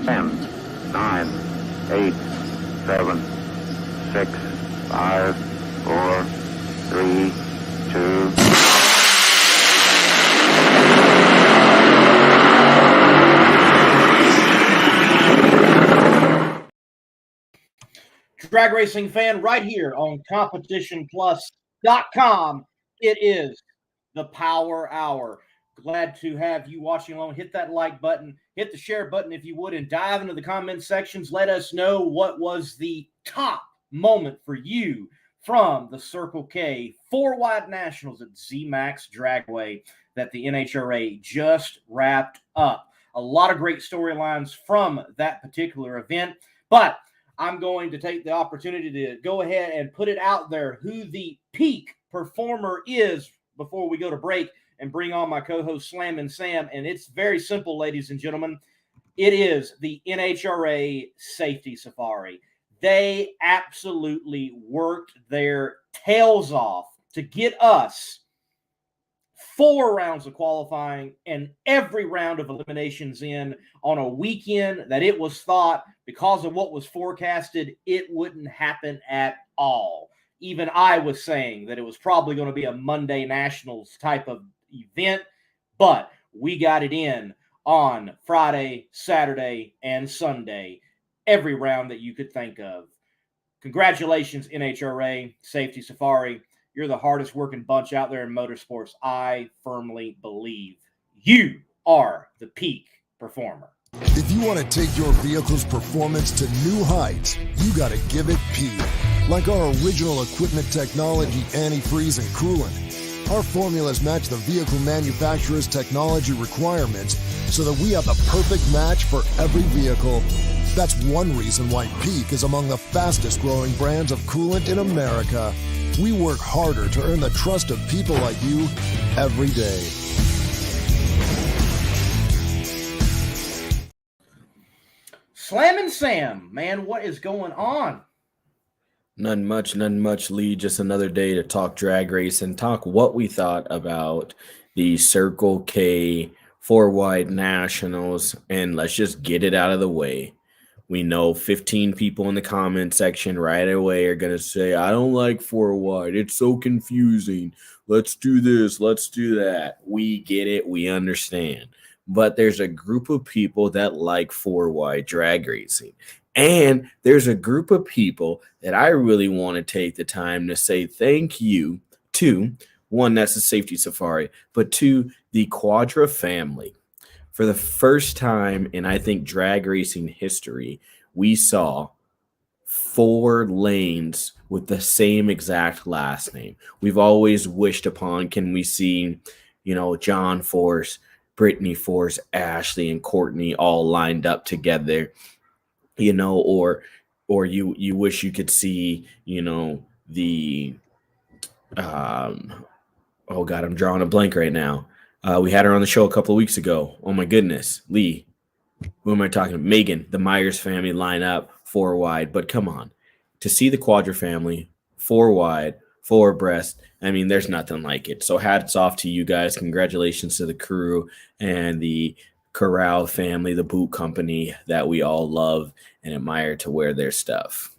10, 9, 8, 7, 6, 5, 4, 3, 2. Drag racing fan right here on competitionplus.com. It is the Power Hour. Glad to have you watching along. Hit that like button, hit the share button if you would, and dive into the comment sections. Let us know what was the top moment for you from the Circle K 4-wide Nationals at ZMAX Dragway that the NHRA just wrapped up. A lot of great storylines from that particular event, but I'm going to take the opportunity to go ahead and put it out there who the peak performer is before we go to break and bring on my co-host Slammin' Sam. And it's very simple, ladies and gentlemen. It is the NHRA Safety Safari. They absolutely worked their tails off to get us 4 rounds of qualifying and every round of eliminations in on a weekend that it was thought, because of what was forecasted, it wouldn't happen at all. Even I was saying that it was probably going to be a Monday Nationals type of event, but we got it in on Friday, Saturday, and Sunday, every round that you could think of. Congratulations, NHRA Safety Safari. You're the hardest working bunch out there in motorsports. I firmly believe you are the peak performer. If you want to take your vehicle's performance to new heights, you got to give it P. Like our original equipment technology, antifreeze, and coolant. Our formulas match the vehicle manufacturer's technology requirements so that we have the perfect match for every vehicle. That's one reason why Peak is among the fastest growing brands of coolant in America. We work harder to earn the trust of people like you every day. Slammin' Sam, man, what is going on? Nothing much, Lee. Just another day to talk drag race and talk what we thought about the Circle K 4-wide Nationals. And let's just get it out of the way. We know 15 people in the comment section right away are going to say, I don't like 4-wide. It's so confusing. Let's do this. Let's do that. We get it. We understand. But there's a group of people that like 4-wide drag racing. And there's a group of people that I really want to take the time to say thank you to. One, that's the Safety Safari. But two, the Quadra family. For the first time in, I think, drag racing history, we saw 4 lanes with the same exact last name. We've always wished upon, can we see, John Force, Brittany Force, Ashley, and Courtney all lined up together, or you wish you could see, the, oh God, I'm drawing a blank right now. We had her on the show a couple of weeks ago. Oh, my goodness. Lee, who am I talking about? Megan, the Myers family line up 4-wide. But come on. To see the Quadra family 4-wide, 4 abreast, I mean, there's nothing like it. So hats off to you guys. Congratulations to the crew and the Corral family, the boot company that we all love and admire to wear their stuff.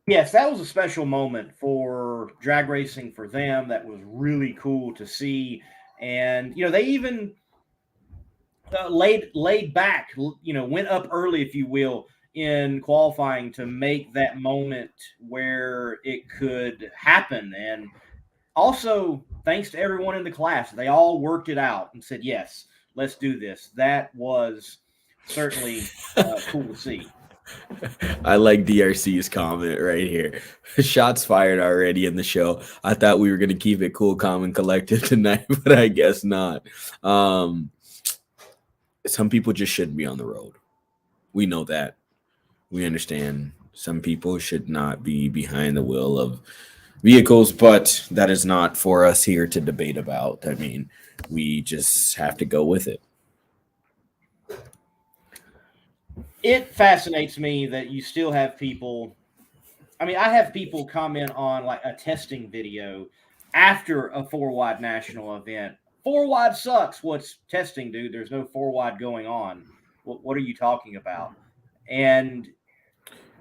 Yes, that was a special moment for drag racing for them. That was really cool to see. And, they even laid back, went up early, if you will, in qualifying to make that moment where it could happen. And also, thanks to everyone in the class, they all worked it out and said, yes, let's do this. That was certainly cool to see. I like DRC's comment right here. Shots fired already in the show. I thought we were going to keep it cool, calm, and collective tonight, but I guess not. Some people just shouldn't be on the road. We know that. We understand some people should not be behind the wheel of vehicles, but that is not for us here to debate about. I mean, we just have to go with it. It fascinates me that you still have people. I mean, I have people comment on like a testing video after a 4-wide national event 4 wide sucks. What's testing, dude? There's no 4 wide going on. What are you talking about? And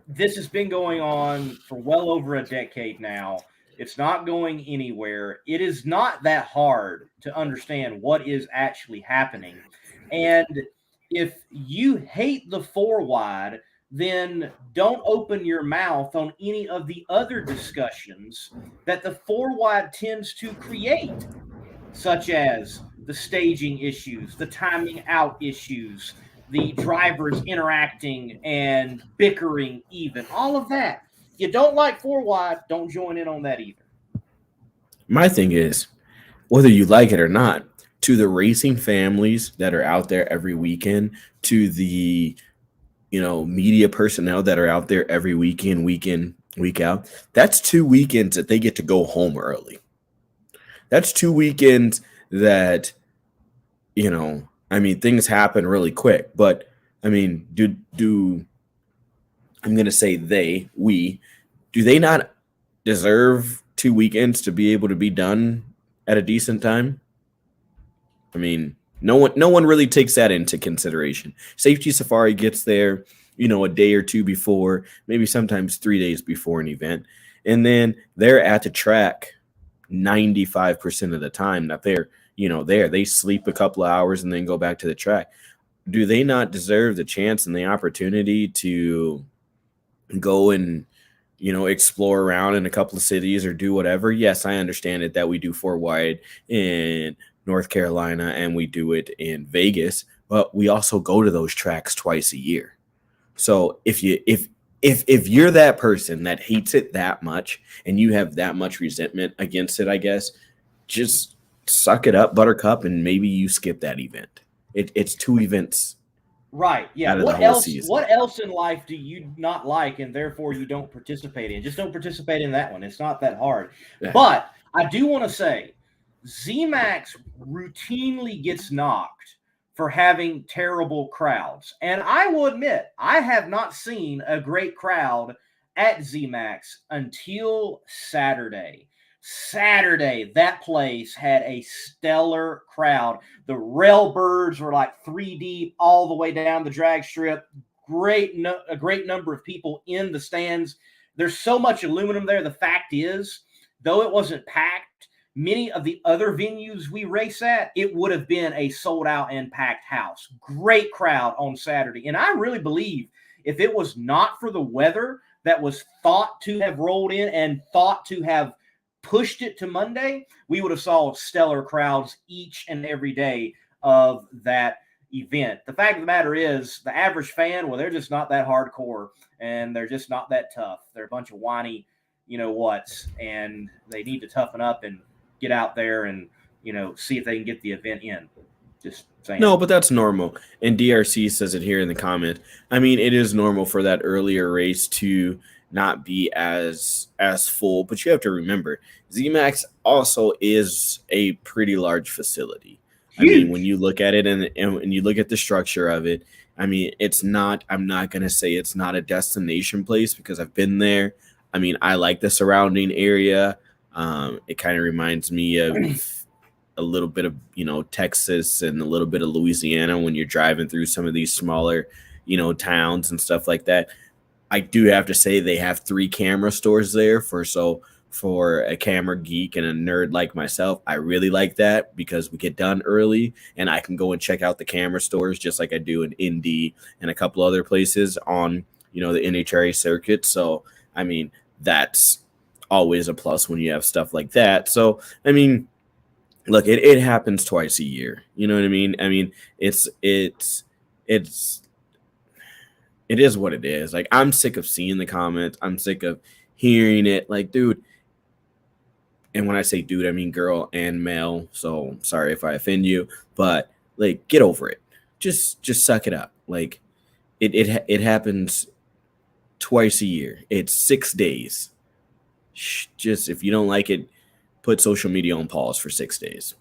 this has been going on for well over a decade now. It's not going anywhere. It is not that hard to understand what is actually happening. And if you hate the 4 wide, then don't open your mouth on any of the other discussions that the 4 wide tends to create, such as the staging issues, the timing out issues, the drivers interacting and bickering, even all of that. If you don't like 4 wide, don't join in on that either. My thing is, whether you like it or not, to the racing families that are out there every weekend, to the media personnel that are out there every weekend, week in, week out, that's 2 weekends that they get to go home early. That's 2 weekends that, things happen really quick. But, do I'm going to say do they not deserve 2 weekends to be able to be done at a decent time? No one really takes that into consideration. Safety Safari gets there, a day or two before, maybe sometimes 3 days before an event. And then they're at the track 95% of the time that they're, there. They sleep a couple of hours and then go back to the track. Do they not deserve the chance and the opportunity to go and, explore around in a couple of cities or do whatever? Yes, I understand it that we do 4 wide in North Carolina and we do it in Vegas, but we also go to those tracks twice a year. So if you're that person that hates it that much and you have that much resentment against it, I guess, just suck it up, Buttercup, and maybe you skip that event. It's 2 events. Right. Yeah. What else in life do you not like and therefore you don't participate in? Just don't participate in that one. It's not that hard. Yeah. But I do want to say ZMAX routinely gets knocked for having terrible crowds. And I will admit, I have not seen a great crowd at ZMAX until Saturday. That place had a stellar crowd. The Railbirds were like 3 deep all the way down the drag strip. A great number of people in the stands. There's so much aluminum there. The fact is, though it wasn't packed, many of the other venues we race at, it would have been a sold out and packed house. Great crowd on Saturday. And I really believe if it was not for the weather that was thought to have rolled in and thought to have pushed it to Monday, we would have saw stellar crowds each and every day of that event. The fact of the matter is, the average fan, well, they're just not that hardcore and they're just not that tough. They're a bunch of whiny, whats, and they need to toughen up and get out there and, see if they can get the event in. Just saying. No, but that's normal. And DRC says it here in the comment. It is normal for that earlier race to not be as full, but you have to remember ZMAX also is a pretty large facility. Huge. When you look at it and when you look at the structure of it, it's not, I'm not going to say it's not a destination place because I've been there. I like the surrounding area. It kind of reminds me of a little bit of, Texas and a little bit of Louisiana when you're driving through some of these smaller, towns and stuff like that. I do have to say they have 3 camera stores there for a camera geek and a nerd like myself. I really like that because we get done early and I can go and check out the camera stores just like I do in Indy and a couple other places on, the NHRA circuit. So, that's always a plus when you have stuff like that. So, look, it happens twice a year. You know what I mean? It is what it is. Like, I'm sick of seeing the comments. I'm sick of hearing it. Like, dude, and when I say dude, I mean girl and male. So sorry if I offend you, but like, get over it. Just suck it up. Like, it happens twice a year. It's 6 days. Just, if you don't like it, put social media on pause for 6 days.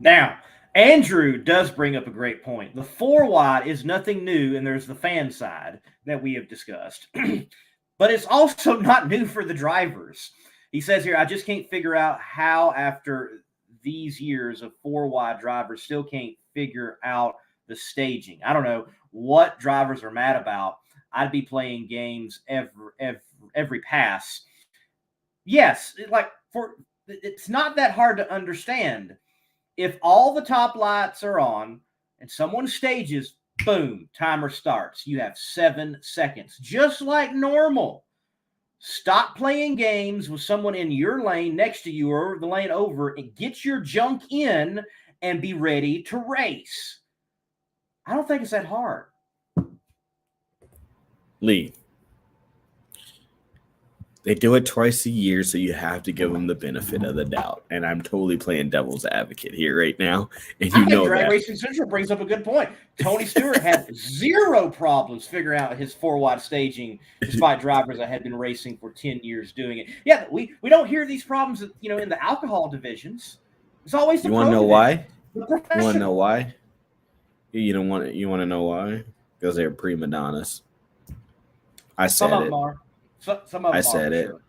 Now, Andrew does bring up a great point. The 4 wide is nothing new, and there's the fan side that we have discussed. But it's also not new for the drivers. He says here, I just can't figure out how after these years of 4-wide drivers still can't figure out the staging. I don't know what drivers are mad about. I'd be playing games every pass. Yes, it's not that hard to understand. If all the top lights are on and someone stages, boom, timer starts. You have 7 seconds, just like normal. Stop playing games with someone in your lane next to you or the lane over, and get your junk in and be ready to race. I don't think it's that hard. Lee, they do it twice a year, so you have to give them the benefit of the doubt. And I'm totally playing devil's advocate here right now. And you know Drag that. Racing Central brings up a good point. Tony Stewart had 0 problems figuring out his 4-wide staging, despite drivers that had been racing for 10 years doing it. Yeah, we don't hear these problems, in the alcohol divisions. It's always the You want to know why? The You want to professional. know why? You want to know why? Because they're prima donnas. I said Some of it. them are. Some of them I are, said for it. sure.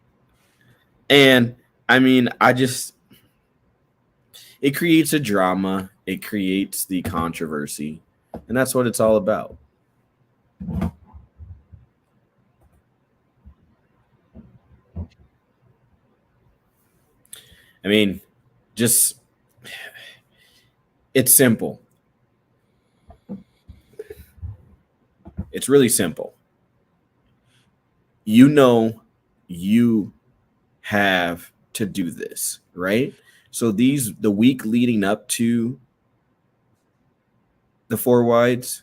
And I mean, it creates a drama. It creates the controversy. And that's what it's all about. I mean, it's simple. It's really simple. You have to do this, right? So the week leading up to the 4-wides,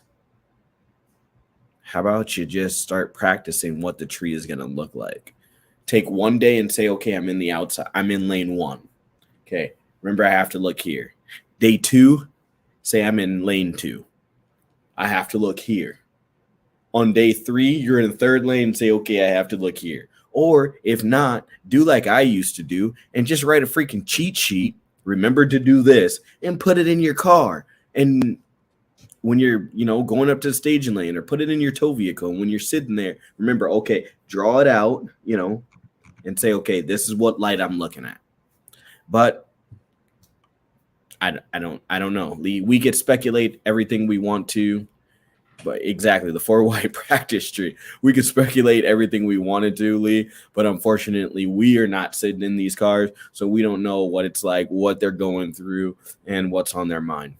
how about you just start practicing what the tree is going to look like? Take one day and say, okay, I'm in the outside. I'm in lane 1. Okay, remember I have to look here. Day 2, say I'm in lane 2. I have to look here. On day 3, you're in the 3rd lane and say, okay, I have to look here. Or if not, do like I used to do and just write a freaking cheat sheet. Remember to do this and put it in your car. And when you're, going up to the staging lane, or put it in your tow vehicle. And when you're sitting there, remember, okay, draw it out, and say, okay, this is what light I'm looking at. But I don't know. We could speculate everything we want to. But exactly, the 4-wide practice tree. We could speculate everything we wanted to, Lee, but unfortunately, we are not sitting in these cars, so we don't know what it's like, what they're going through, and what's on their mind.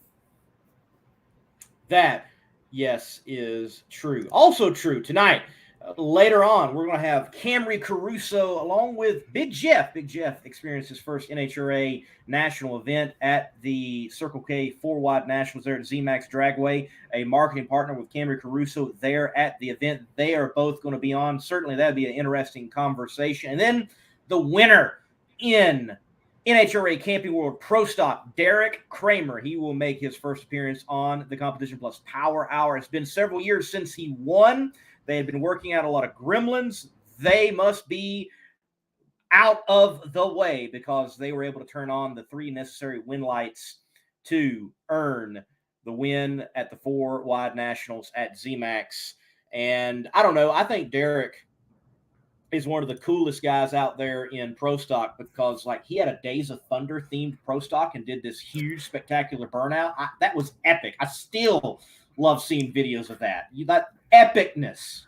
That, yes, is true. Also true tonight. Later on, we're going to have Camrie Caruso along with Big Jeff. Big Jeff experienced his first NHRA national event at the Circle K 4-wide nationals there at ZMAX Dragway, a marketing partner with Camrie Caruso there at the event. They are both going to be on. Certainly, that'd be an interesting conversation. And then the winner in NHRA Camping World Pro Stock, Deric Kramer. He will make his first appearance on the Competition Plus Power Hour. It's been several years since he won. They had been working out a lot of gremlins. They must be out of the way because they were able to turn on the 3 necessary win lights to earn the win at the 4-wide nationals at ZMAX. And I don't know. I think Deric is one of the coolest guys out there in Pro Stock because, he had a Days of Thunder themed Pro Stock and did this huge, spectacular burnout. That was epic. I still love seeing videos of that. That epicness.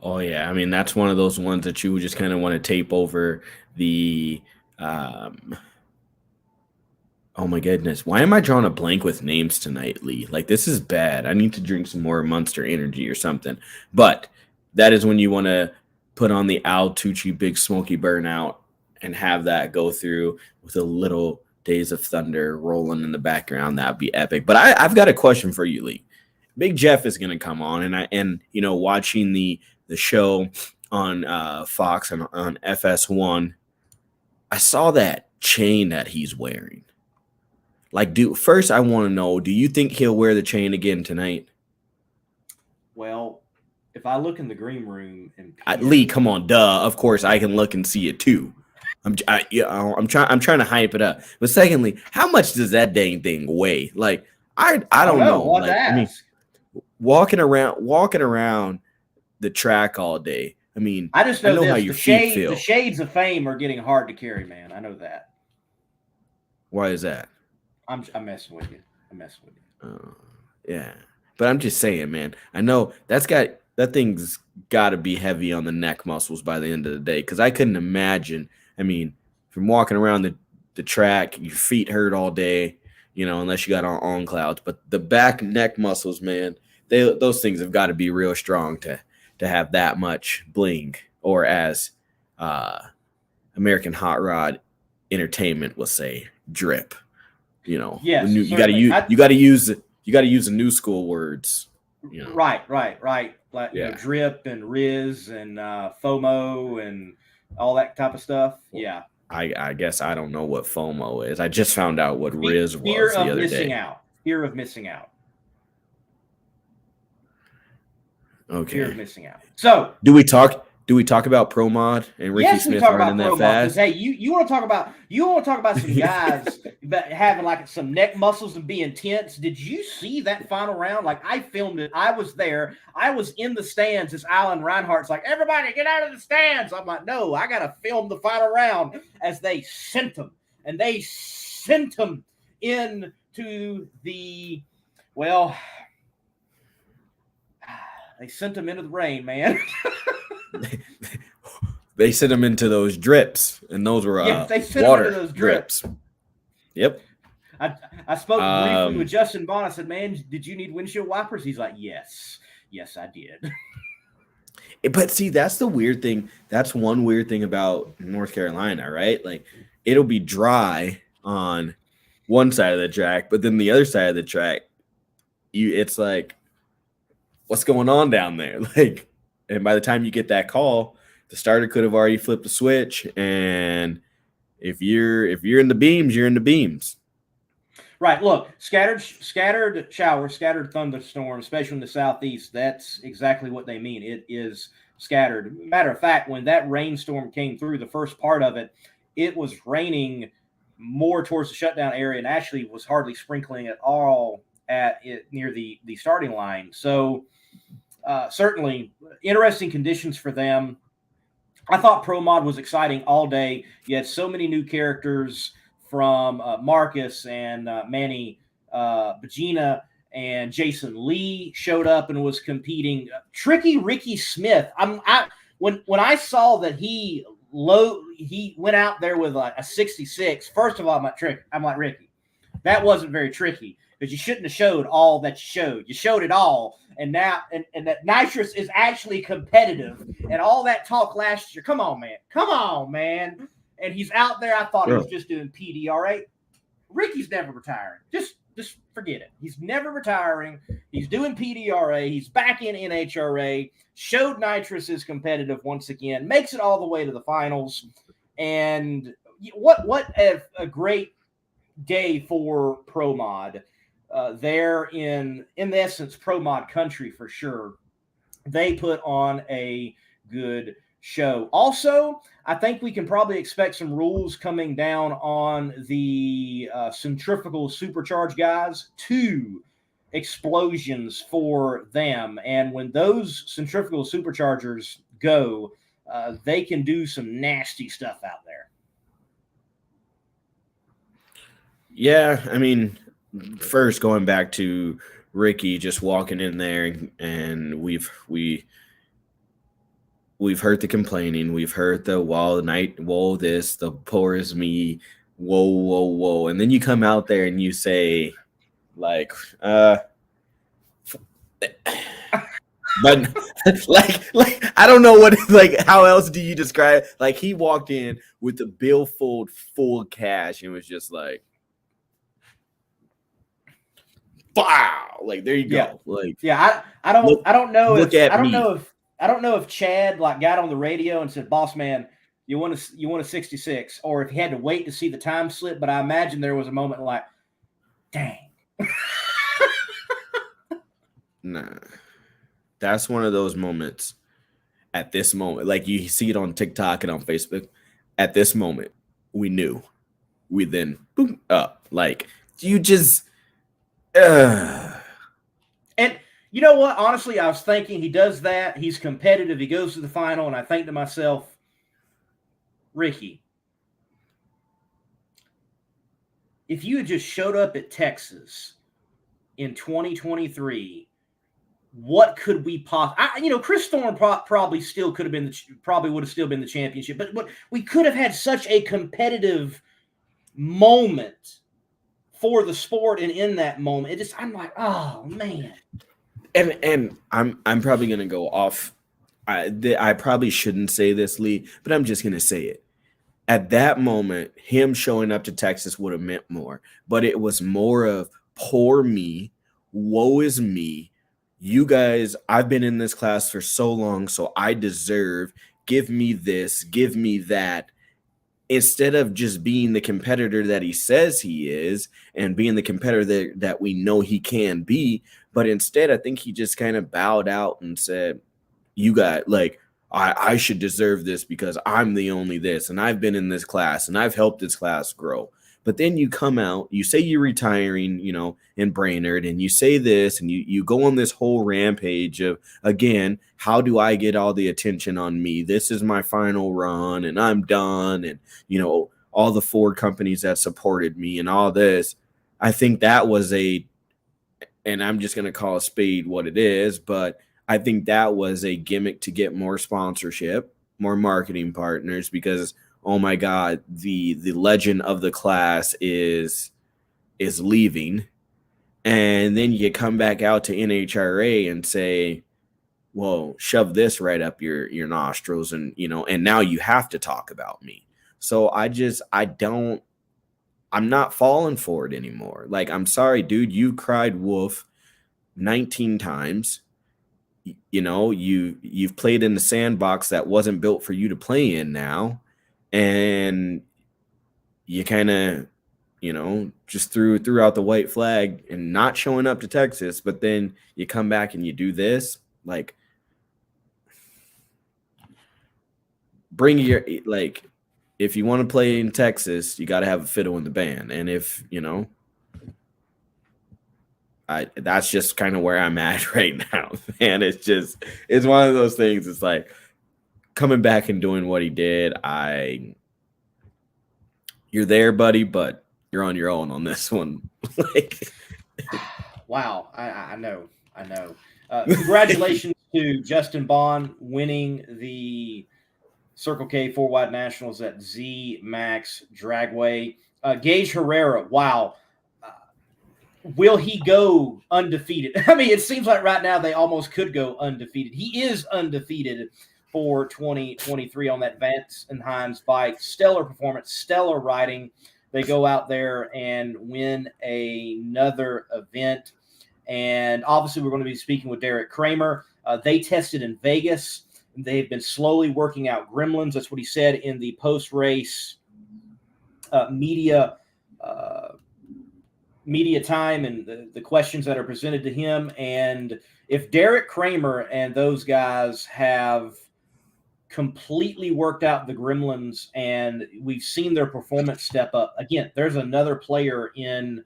Oh, yeah. I mean, that's one of those ones that you just kind of want to tape over the oh, my goodness. Why am I drawing a blank with names tonight, Lee? This is bad. I need to drink some more Monster Energy or something. But that is when you want to put on the Al Tucci Big Smoky Burnout and have that go through with a little Days of Thunder rolling in the background. That'd be epic. But I've got a question for you, Lee. Big Jeff is going to come on, and watching the show on Fox and on FS1, I saw that chain that he's wearing. First I want to know, do you think he'll wear the chain again tonight? Well, if I look in the green room and Lee, come on, duh. Of course, I can look and see it too. I'm trying to hype it up. But secondly, how much does that dang thing weigh? I don't know. I mean, walking around the track all day. I mean, I just know, how your feet feel. The shades of fame are getting hard to carry, man. I know that. Why is that? I'm messing with you. I'm messing with you. Yeah, but I'm just saying, man. I know that thing's got to be heavy on the neck muscles by the end of the day, because I couldn't imagine. I mean, from walking around the track, your feet hurt all day, unless you got on clouds. But the back neck muscles, man, those things have got to be real strong to have that much bling, or as American Hot Rod Entertainment will say, drip. Yes, you got to use the new school words. Right. Like drip and Riz and FOMO and all that type of stuff. Yeah. I guess I don't know what FOMO is. I just found out what Riz was the other day. Fear of missing out. Okay. Fear of missing out. So do we talk about Pro Mod and Ricky Smith running that fast? Hey, you want to talk about some guys having like some neck muscles and being tense? Did you see that final round? Like, I filmed it. I was there. I was in the stands as Alan Reinhardt's like, everybody get out of the stands. I'm like, no, I gotta film the final round as they sent them into the they sent them into the rain, man. They sent them into those drips, and those were water those drips. Yep. I spoke briefly with Justin Bond. I said, man, did you need windshield wipers? He's like, yes, I did. But see, that's the weird thing. That's one weird thing about North Carolina, right? Like, it'll be dry on one side of the track, but then the other side of the track, it's like, what's going on down there? Like, and by the time you get that call, the starter could have already flipped the switch. And if you're in the beams, you're in the beams. Right. Look, scattered showers, scattered thunderstorms, especially in the southeast. That's exactly what they mean. It is scattered. Matter of fact, when that rainstorm came through, the first part of it, it was raining more towards the shutdown area and actually was hardly sprinkling at all near the starting line. So certainly interesting conditions for them. I thought Pro Mod was exciting all day. You had so many new characters from Marcus and Manny Bagina, and Jason Lee showed up and was competing. Tricky Ricky Smith. When I saw that he went out there with a 66. First of all, I'm like, Ricky, that wasn't very tricky, because you shouldn't have showed all that you showed. You showed it all. And now, and that nitrous is actually competitive, and all that talk last year. Come on, man. And he's out there. I thought he was just doing PDRA. Ricky's never retiring. Just forget it. He's never retiring. He's doing PDRA. He's back in NHRA. Showed nitrous is competitive once again. Makes it all the way to the finals. And what a great day for Pro Mod. They're in essence Pro Mod country for sure. They put on a good show. Also, I think we can probably expect some rules coming down on the centrifugal supercharge guys. 2 explosions for them, and when those centrifugal superchargers go, they can do some nasty stuff out there. Yeah, I mean, first, going back to Ricky just walking in there, and we've heard the complaining, we've heard the whoa this, the poor is me, whoa, and then you come out there and you say, like, but like I don't know what, like, how else do you describe? Like, he walked in with the billfold full cash and was just like, wow, like, there you go. Yeah. Like, yeah, I don't know if Chad like got on the radio and said, "Boss man, you want a 66," or if he had to wait to see the time slip. But I imagine there was a moment like, dang. Nah, that's one of those moments. At this moment, like, you see it on TikTok and on Facebook. At this moment, we knew. We then boom up. Like, you just. And you know what? Honestly, I was thinking he does that. He's competitive. He goes to the final, and I think to myself, Ricky, if you had just showed up at Texas in 2023, what could we possibly? Chris Thorne probably still could have been probably would have still been the championship, but we could have had such a competitive moment for the sport, and in that moment, I'm like, oh man. And I'm probably gonna go off. I probably shouldn't say this, Lee, but I'm just gonna say it. At that moment, him showing up to Texas would have meant more, but it was more of poor me, woe is me. You guys, I've been in this class for so long, so I deserve, give me this, give me that. Instead of just being the competitor that he says he is and being the competitor that we know he can be, but instead I think he just kind of bowed out and said, you got like, I should deserve this because I'm the only this, and I've been in this class and I've helped this class grow. But then you come out, you say you're retiring, in Brainerd, and you say this, and you go on this whole rampage of, again, how do I get all the attention on me? This is my final run, and I'm done, and, all the Ford companies that supported me and all this. I think that was and I'm just going to call a spade what it is, but I think that was a gimmick to get more sponsorship, more marketing partners, because oh my God, the legend of the class is leaving. And then you come back out to NHRA and say, well, shove this right up your nostrils, and and now you have to talk about me. So I'm not falling for it anymore. Like, I'm sorry, dude, you cried wolf 19 times. You've played in the sandbox that wasn't built for you to play in now. And you kind of, just threw out the white flag and not showing up to Texas, but then you come back and you do this. Like, bring if you want to play in Texas, you got to have a fiddle in the band. And if, that's just kind of where I'm at right now, man. It's one of those things. It's like, coming back and doing what he did, you're there, buddy, but you're on your own on this one. Wow, I know. Congratulations to Justin Bond winning the Circle K 4 Wide Nationals at Z Max Dragway. Gage Herrera, wow. Will he go undefeated? I mean, it seems like right now they almost could go undefeated. He is undefeated for 2023 on that Vance and Hines bike. Stellar performance, stellar riding. They go out there and win another event. And obviously, we're going to be speaking with Deric Kramer. They tested in Vegas. They've been slowly working out gremlins. That's what he said in the post-race media time and the questions that are presented to him. And if Deric Kramer and those guys have completely worked out the gremlins and we've seen their performance step up, again, there's another player in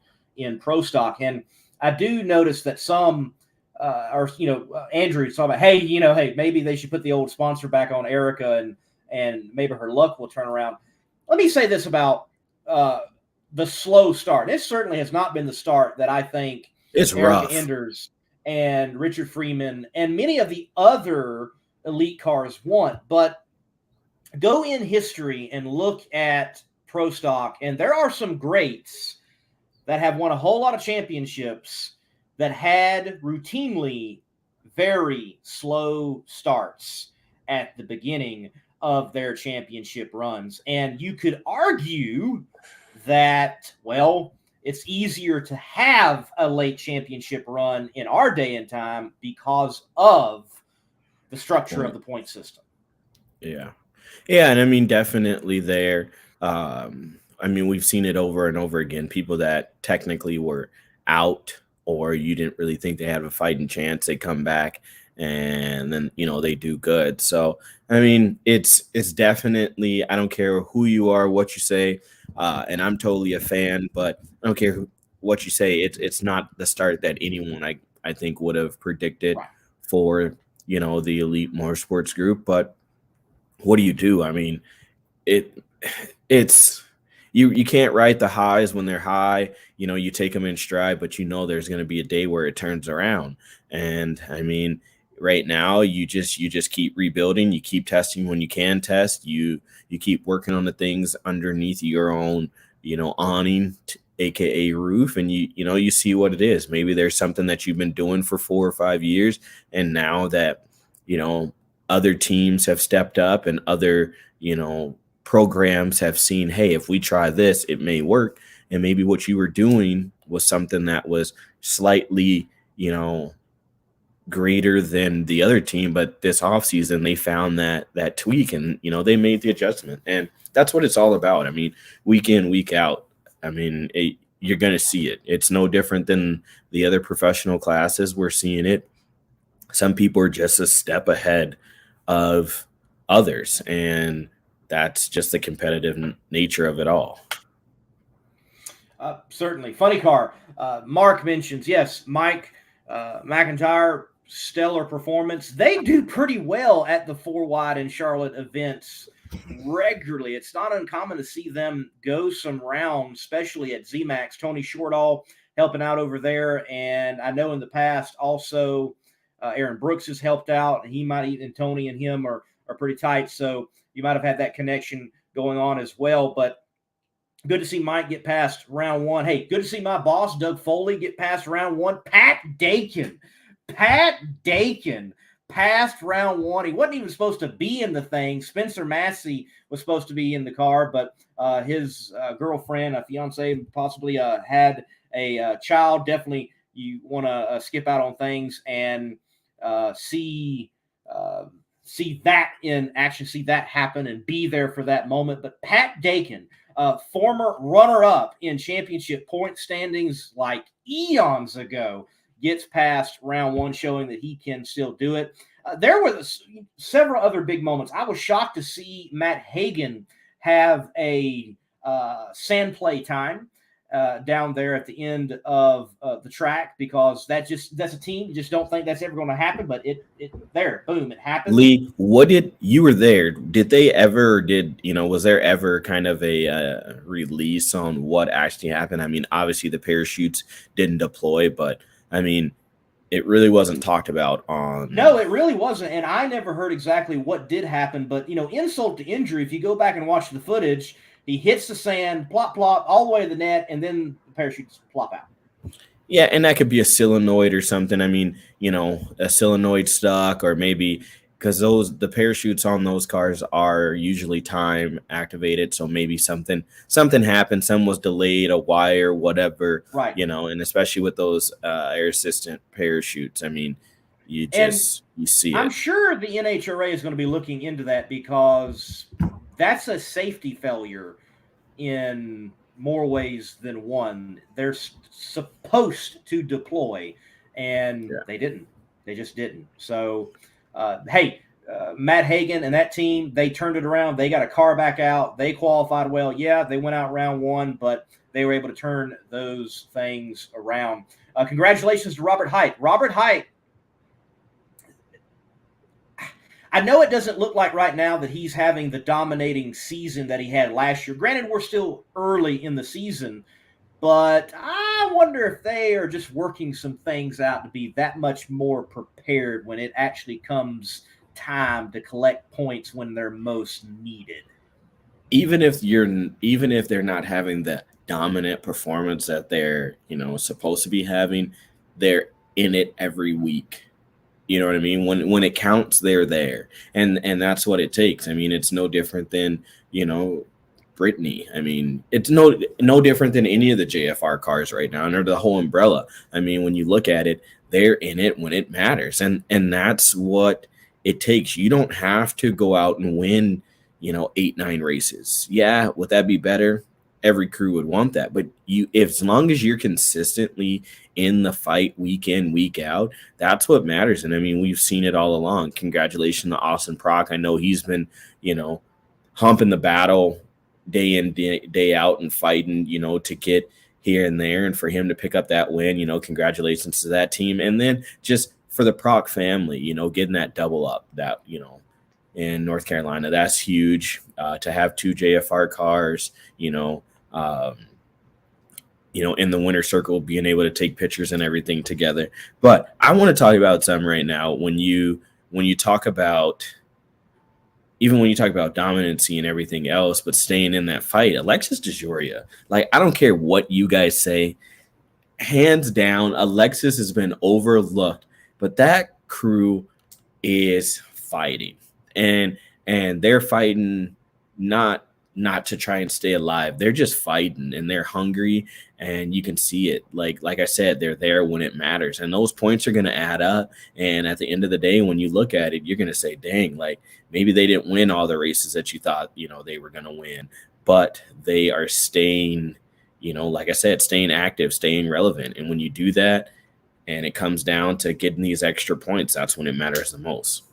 pro stock. And I do notice that some Andrew's talking about, hey, maybe they should put the old sponsor back on Erica and maybe her luck will turn around. Let me say this about the slow start. This certainly has not been the start that I think it's Erica rough. Enders and Richard Freeman and many of the other elite cars want. But go in history and look at pro stock, and there are some greats that have won a whole lot of championships that had routinely very slow starts at the beginning of their championship runs. And you could argue that, well, it's easier to have a late championship run in our day and time because of the structure of the point system. Yeah. And I mean, definitely there. I mean, we've seen it over and over again. People that technically were out or you didn't really think they had a fighting chance, they come back and then, they do good. So, I mean, it's definitely, I don't care who you are, what you say, and I'm totally a fan, but I don't care what you say. It's not the start that anyone I think would have predicted for, the Elite Motorsports Group. But what do? I mean, it's you can't ride the highs when they're high. You take them in stride, but there's going to be a day where it turns around. And I mean, right now you just keep rebuilding, you keep testing when you can test, you keep working on the things underneath your own awning, aka roof, and you see what it is. Maybe there's something that you've been doing for 4 or 5 years, and now that other teams have stepped up and other programs have seen, hey, if we try this, it may work. And maybe what you were doing was something that was slightly greater than the other team, but this offseason they found that tweak, and they made the adjustment. And that's what it's all about. I mean, week in, week out, I mean, you're going to see it. It's no different than the other professional classes. We're seeing it. Some people are just a step ahead of others, and that's just the competitive nature of it all. Certainly. Funny car. Mark mentions, yes, Mike McIntyre, stellar performance. They do pretty well at the 4-wide in Charlotte events regularly. It's not uncommon to see them go some rounds, especially at ZMAX. Tony Shortall helping out over there. And I know in the past also Aaron Brooks has helped out. And Tony and him are pretty tight. So you might have had that connection going on as well. But good to see Mike get past round one. Hey, good to see my boss, Doug Foley, get past round one. Pat Dakin passed round one. He wasn't even supposed to be in the thing. Spencer Massey was supposed to be in the car, but his girlfriend, a fiance, possibly had a child. Definitely you want to skip out on things and see that in action, see that happen and be there for that moment. But Pat Dakin, former runner-up in championship point standings like eons ago, gets past round one, showing that he can still do it. There were several other big moments. I was shocked to see Matt Hagan have a sand play time down there at the end of the track, because that's a team. You just don't think that's ever going to happen, but it boom, it happened. Lee, you were there? Was there ever kind of a release on what actually happened? I mean, obviously the parachutes didn't deploy, but I mean, it really wasn't talked about on. No, it really wasn't, and I never heard exactly what did happen. But insult to injury, if you go back and watch the footage, he hits the sand, plop, plop, all the way to the net, and then the parachutes plop out. Yeah, and that could be a solenoid or something. I mean, a solenoid stuck, or maybe because the parachutes on those cars are usually time activated, so maybe something happened. Some was delayed, a wire, whatever. Right. And especially with those air assistant parachutes, I mean, you see it. I'm sure the NHRA is going to be looking into that, because that's a safety failure in more ways than one. They're supposed to deploy, and they didn't. They just didn't. So, Matt Hagan and that team, they turned it around. They got a car back out. They qualified well. Yeah, they went out round one, but they were able to turn those things around. Congratulations to Robert Height. Robert Height, I know it doesn't look like right now that he's having the dominating season that he had last year. Granted, we're still early in the season, but I wonder if they are just working some things out to be that much more prepared when it actually comes time to collect points when they're most needed. Even if they're not having the dominant performance that they're supposed to be having, they're in it every week. You know what I mean? When it counts, they're there. And that's what it takes. I mean, it's no different than, Brittany. I mean, it's no different than any of the JFR cars right now under the whole umbrella. I mean, when you look at it, they're in it when it matters. And that's what it takes. You don't have to go out and win, 8-9 races. Yeah, would that be better? Every crew would want that. But as long as you're consistently in the fight week in, week out, that's what matters. And I mean, we've seen it all along. Congratulations to Austin Prock. I know he's been, humping the battle day in, day out and fighting, to get here and there. And for him to pick up that win, congratulations to that team. And then just for the Prock family, getting that double up that, in North Carolina, that's huge. To have 2 JFR cars, in the winner circle, being able to take pictures and everything together. But I want to talk about something right now. When you talk about, even when you talk about dominancy and everything else, but staying in that fight, Alexis DeJoria, like, I don't care what you guys say, hands down, Alexis has been overlooked, but that crew is fighting, and they're fighting not to try and stay alive. They're just fighting, and they're hungry, and you can see it. Like I said, they're there when it matters, and those points are going to add up. And at the end of the day, when you look at it, you're going to say, dang, like, maybe they didn't win all the races that you thought, they were going to win, but they are staying, like I said, staying active, staying relevant. And when you do that, and it comes down to getting these extra points, that's when it matters the most.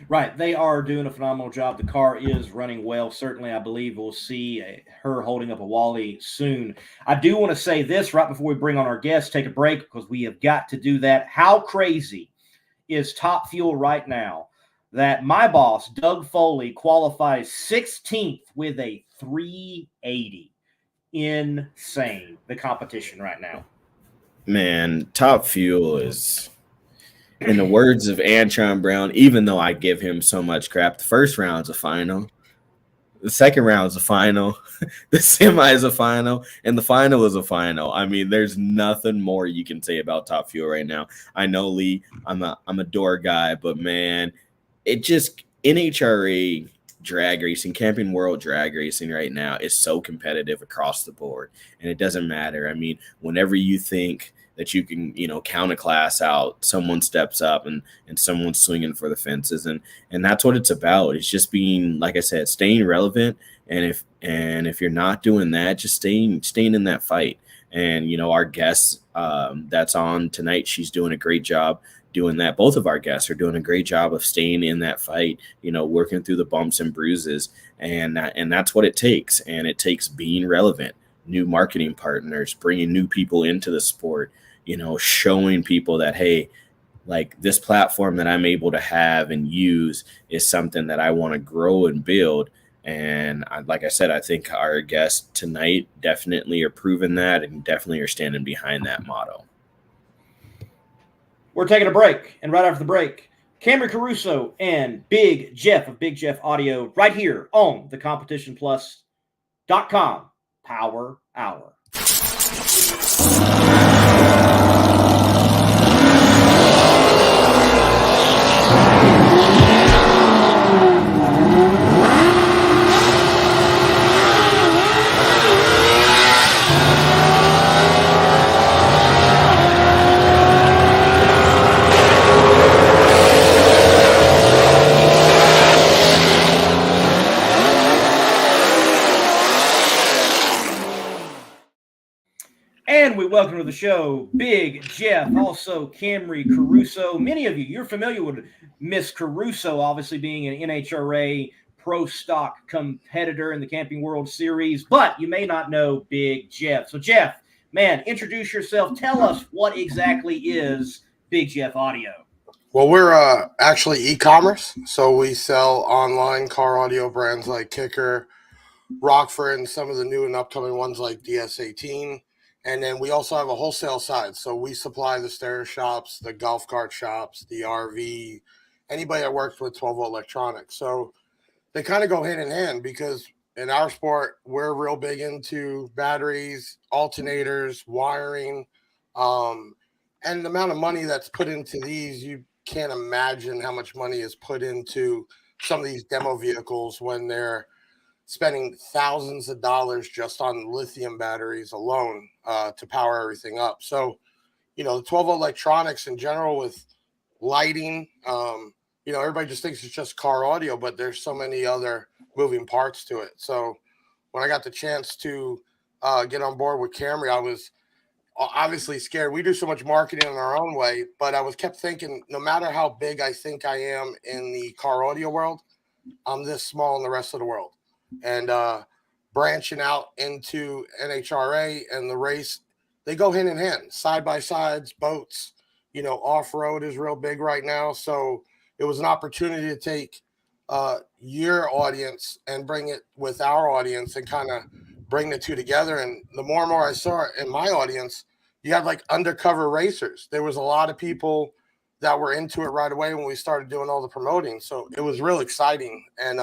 Right. They are doing a phenomenal job. The car is running well. Certainly, I believe we'll see her holding up a Wally soon. I do want to say this right before we bring on our guests, take a break, because we have got to do that. How crazy is Top Fuel right now that my boss, Doug Foley, qualifies 16th with a 380? Insane, the competition right now. Man, Top Fuel is, in the words of Antron Brown, even though I give him so much crap, the first round's a final, the second round's a final, the semi is a final, and the final is a final. I mean, there's nothing more you can say about Top Fuel right now. I know, Lee, I'm a door guy, but man, it just, NHRA drag racing, Camping World drag racing right now is so competitive across the board, and it doesn't matter. I mean, whenever you think that you can, count a class out, someone steps up and someone's swinging for the fences. And that's what it's about. It's just being, like I said, staying relevant. And if you're not doing that, just staying in that fight. And, our guest that's on tonight, she's doing a great job doing that. Both of our guests are doing a great job of staying in that fight, working through the bumps and bruises. And that's what it takes. And it takes being relevant, new marketing partners, bringing new people into the sport, showing people that, hey, like, this platform that I'm able to have and use is something that I want to grow and build. And like I said, I think our guests tonight definitely are proving that, and definitely are standing behind that motto. We're taking a break, and right after the break, Camrie Caruso and Big Jeff of Big Jeff Audio right here on the CompetitionPlus.com Power Hour. And we welcome to the show Big Jeff, also Camrie Caruso. Many of you, you're familiar with Miss Caruso, obviously being an NHRA Pro Stock competitor in the Camping World Series, but you may not know Big Jeff. So Jeff, man, introduce yourself. Tell us what exactly is Big Jeff Audio. Well, we're actually e-commerce, so we sell online car audio brands like Kicker, Rockford, and some of the new and upcoming ones like DS18. And then we also have a wholesale side. So we supply the stereo shops, the golf cart shops, the RV, anybody that works with 12-volt electronics. So they kind of go hand in hand, because in our sport, we're real big into batteries, alternators, wiring, and the amount of money that's put into these, you can't imagine how much money is put into some of these demo vehicles when they're spending thousands of dollars just on lithium batteries alone to power everything up. So, the 12-volt electronics in general with lighting, everybody just thinks it's just car audio, but there's so many other moving parts to it. So when I got the chance to get on board with Camrie, I was obviously scared. We do so much marketing in our own way, but I kept thinking, no matter how big I think I am in the car audio world, I'm this small in the rest of the world. And branching out into NHRA and the race, they go hand in hand, side by sides, boats, off-road is real big right now. So it was an opportunity to take your audience and bring it with our audience and kind of bring the two together. And the more and more I saw it in my audience, you had like undercover racers. There was a lot of people that were into it right away when we started doing all the promoting. So it was real exciting and,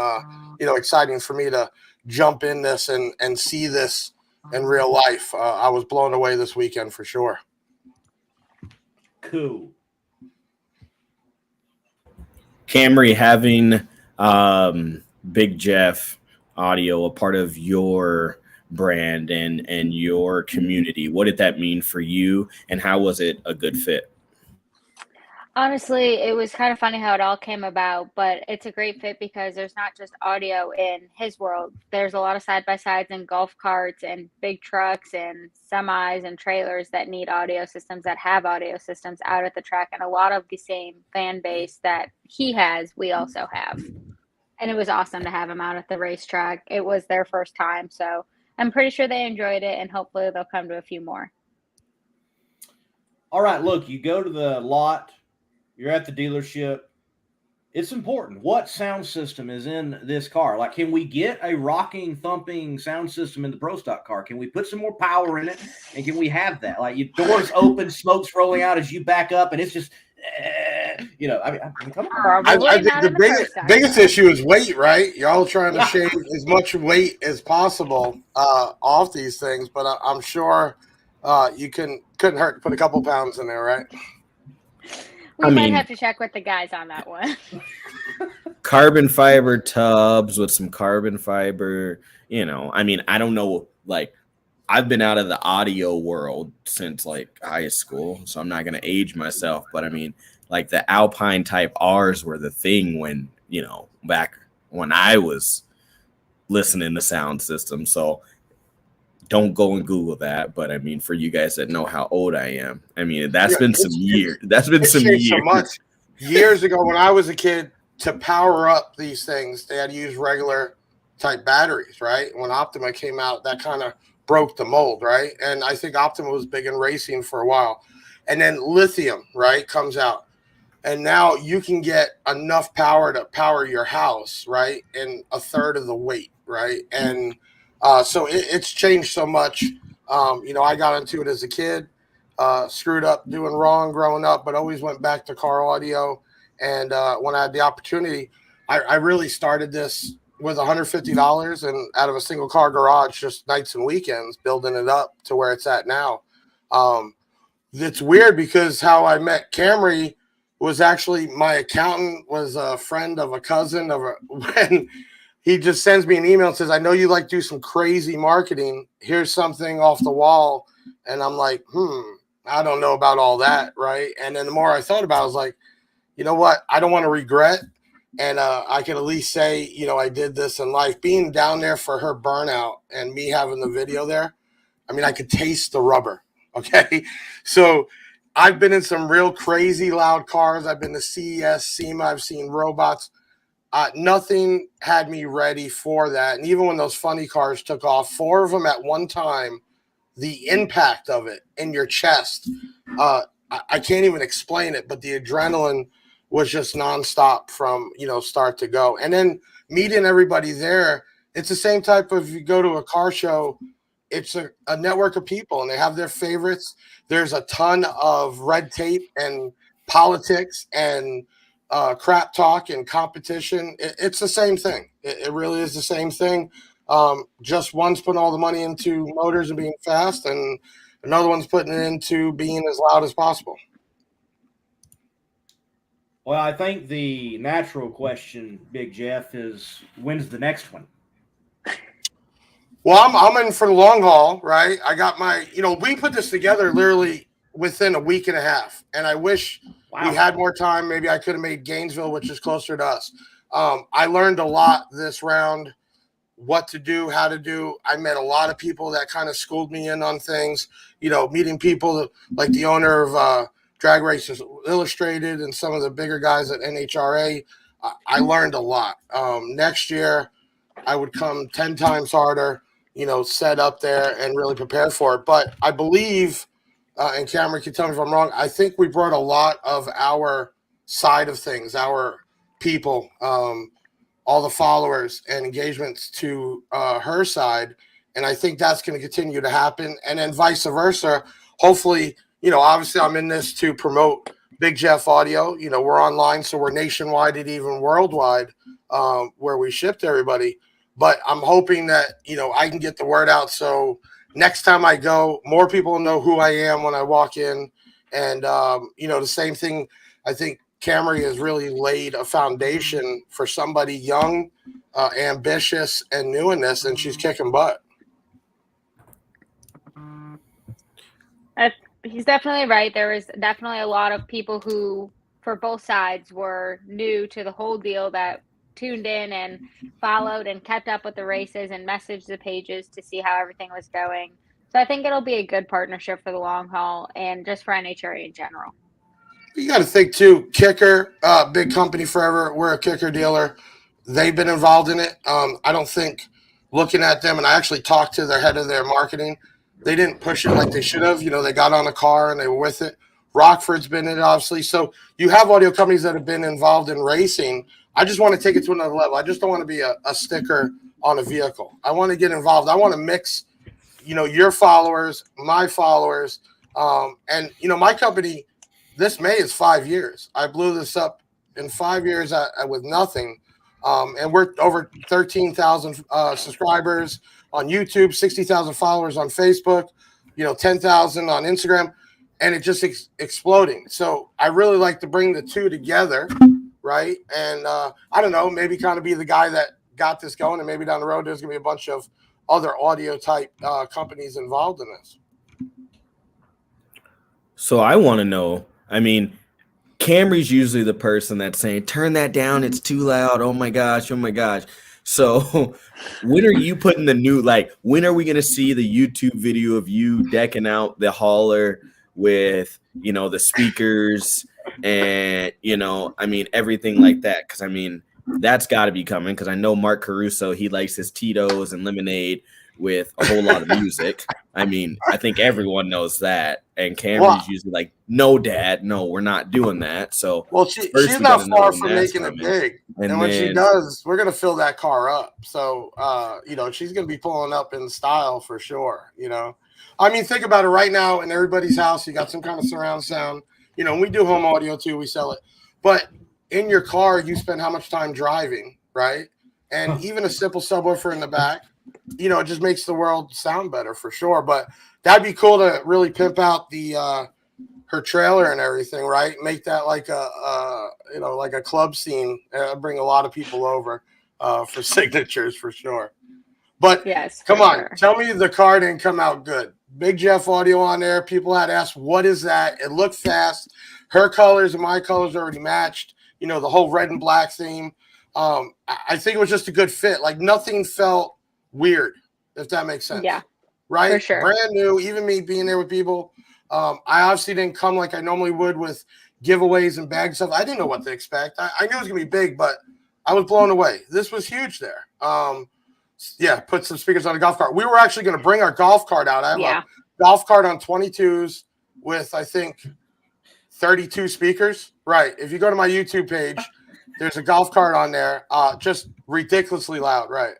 exciting for me to jump in this and see this in real life. I was blown away this weekend for sure. Cool. Camrie, having Big Jeff Audio a part of your brand and your community, what did that mean for you, and how was it a good fit? Honestly, it was kind of funny how it all came about, but it's a great fit because there's not just audio in his world. There's a lot of side-by-sides and golf carts and big trucks and semis and trailers that need audio systems, that have audio systems out at the track. And a lot of the same fan base that he has, we also have. And it was awesome to have him out at the racetrack. It was their first time, so I'm pretty sure they enjoyed it, and hopefully they'll come to a few more. All right, look, you go to the lot, you're at the dealership. It's important. What sound system is in this car? Like, can we get a rocking, thumping sound system in the Pro Stock car? Can we put some more power in it? And can we have that? Like, your doors open, smoke's rolling out as you back up, and it's just, I mean, come on. I think the biggest issue is weight, right? You're all trying to shave as much weight as possible off these things, but I'm sure you couldn't hurt to put a couple pounds in there, right? We might have to check with the guys on that one. Carbon fiber tubs with some carbon fiber, I mean, I don't know, like, I've been out of the audio world since like high school, so I'm not going to age myself, but I mean, like the Alpine type R's were the thing when, back when I was listening to sound systems. So don't go and Google that. But I mean, for you guys that know how old I am, I mean, that's been some years. That's been some years. So much. Years ago when I was a kid, to power up these things, they had to use regular type batteries, right? When Optima came out, that kind of broke the mold, right? And I think Optima was big in racing for a while. And then lithium, right, comes out. And now you can get enough power to power your house, right, in a third of the weight, right? And so it's changed so much. I got into it as a kid, screwed up doing wrong growing up, but always went back to car audio. And when I had the opportunity, I really started this with $150 and out of a single car garage, just nights and weekends, building it up to where it's at now. It's weird because how I met Camrie was actually my accountant was a friend of a cousin when he just sends me an email and says, I know you like do some crazy marketing. Here's something off the wall. And I'm like, I don't know about all that. Right. And then the more I thought about it, I was like, you know what? I don't want to regret. And I can at least say, I did this in life. Being down there for her burnout and me having the video there, I mean, I could taste the rubber. Okay. So I've been in some real crazy loud cars. I've been to CES, SEMA. I've seen robots. Nothing had me ready for that. And even when those funny cars took off, 4 of them at one time, the impact of it in your chest, I can't even explain it, but the adrenaline was just nonstop from, start to go. And then meeting everybody there, it's the same type of, you go to a car show, it's a network of people and they have their favorites. There's a ton of red tape and politics and crap talk and competition. It's the same thing. It really is the same thing. Just one's putting all the money into motors and being fast, and another one's putting it into being as loud as possible. Well, I think the natural question, Big Jeff, is when's the next one? Well, I'm in for the long haul, right? I got my, we put this together literally within a week and a half, and I wish we had more time. Maybe I could have made Gainesville, which is closer to us. I learned a lot this round, what to do, how to do. I met a lot of people that kind of schooled me in on things, meeting people like the owner of Drag Races Illustrated and some of the bigger guys at NHRA. I learned a lot. Next year, I would come 10 times harder, set up there and really prepare for it. But I believe, and Camrie can tell me if I'm wrong, I think we brought a lot of our side of things, our people, all the followers and engagements to her side. And I think that's going to continue to happen. And then vice versa. Hopefully, obviously I'm in this to promote Big Jeff Audio. We're online, so we're nationwide and even worldwide, where we ship to everybody. But I'm hoping that, I can get the word out. So next time I go, more people will know who I am when I walk in. And, the same thing, I think Camrie has really laid a foundation for somebody young, ambitious, and new in this, and she's kicking butt. He's definitely right. There was definitely a lot of people who, for both sides, were new to the whole deal that tuned in and followed and kept up with the races and messaged the pages to see how everything was going. So I think it'll be a good partnership for the long haul and just for NHRA in general. You got to think too, Kicker, big company forever. We're a Kicker dealer. They've been involved in it. I don't think, looking at them, and I actually talked to their head of their marketing, they didn't push it like they should have. They got on a car and they were with it. Rockford's been in it, obviously. So you have audio companies that have been involved in racing. I just want to take it to another level. I just don't want to be a sticker on a vehicle. I want to get involved. I want to mix, your followers, my followers. And my company, this May is 5 years. I blew this up in 5 years with nothing. And we're over 13,000 subscribers on YouTube, 60,000 followers on Facebook, 10,000 on Instagram, and it just exploding. So I really like to bring the two together, right? And I don't know, maybe kind of be the guy that got this going, and maybe down the road there's going to be a bunch of other audio type companies involved in this. So I want to know, Camrie's usually the person that's saying, turn that down, it's too loud. Oh my gosh. So when are you putting the new, when are we going to see the YouTube video of you decking out the hauler with, the speakers and, everything like that? Because, that's got to be coming, because I know Mark Caruso, he likes his Tito's and lemonade with a whole lot of music. I think everyone knows that. And Camrie's usually like, no, Dad, no, we're not doing that. So, she's not far from making it big. And when she does, we're going to fill that car up. So, she's going to be pulling up in style for sure. Think about it right now in everybody's house. You got some kind of surround sound. We do home audio too. We sell it. But in your car, you spend how much time driving, right? And even a simple subwoofer in the back, it just makes the world sound better for sure. But that'd be cool to really pimp out the her trailer and everything, right? Make that like a club scene. Bring a lot of people over for signatures for sure. But yes, come on, tell me the car didn't come out good. Big Jeff Audio on there. People had asked, what is that? It looked fast. Her colors and my colors already matched. The whole red and black theme. I think it was just a good fit. Like nothing felt weird, if that makes sense. Yeah, right. For sure. Brand new. Even me being there with people. I obviously didn't come like I normally would with giveaways and bag stuff. I didn't know what to expect. I knew it was gonna be big, but I was blown away. This was huge there. Put some speakers on a golf cart. We were actually going to bring our golf cart out. I have a golf cart on 22s with, I think, 32 speakers. Right. If you go to my YouTube page, there's a golf cart on there, just ridiculously loud. Right.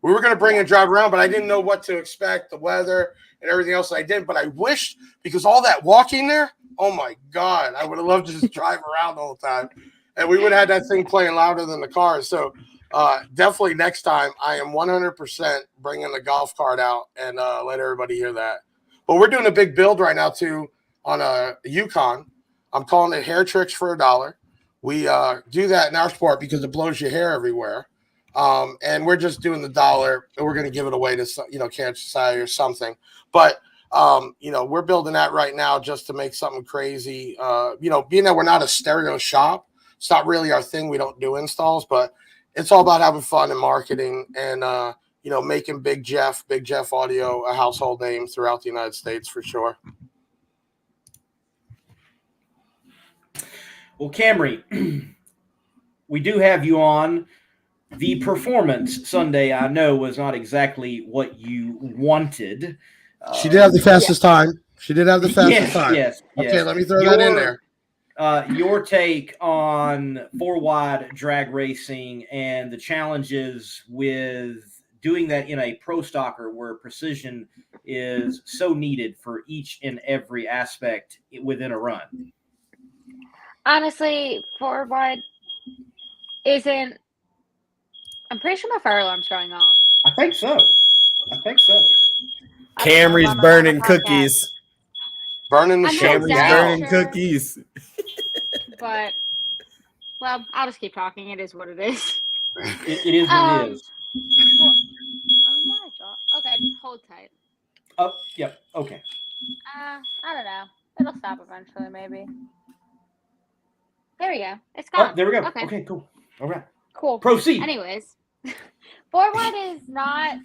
We were going to bring and drive around, but I didn't know what to expect, the weather and everything else. I didn't, but I wished, because all that walking there, oh my God, I would have loved to just drive around all the time. And we would have had that thing playing louder than the cars. So definitely next time I am 100% bringing the golf cart out and let everybody hear that. But we're doing a big build right now too on a Yukon. I'm calling it Hair Tricks for $1. We do that in our sport because it blows your hair everywhere. And we're just doing the $1. We're going to give it away to, Cancer Society or something. But, we're building that right now just to make something crazy. Being that we're not a stereo shop, it's not really our thing. We don't do installs, but it's all about having fun and marketing and, making Big Jeff Audio a household name throughout the United States for sure. Well, Camrie, we do have you on. The performance Sunday, I know, was not exactly what you wanted. She did have the fastest time. She did have the fastest time. Yes. Okay, let me throw that in there. Your take on 4-wide drag racing and the challenges with doing that in a pro stocker where precision is so needed for each and every aspect within a run? Honestly, forward isn't. I'm pretty sure my fire alarm's going off. I think so. I don't know why Camrie's I'm on a burning podcast. cookies. Burning the I'm show not Camrie's exactly down. burning sure. cookies. But, well, I'll just keep talking. It is what it is. It is what it is. Well, oh my god. Okay, hold tight. Oh, yep. Okay. I don't know. It'll stop eventually, maybe. There we go. It's Oh, gone. there we go. Okay. Okay, cool. All right. Cool. Proceed. Anyways, 4-wide is not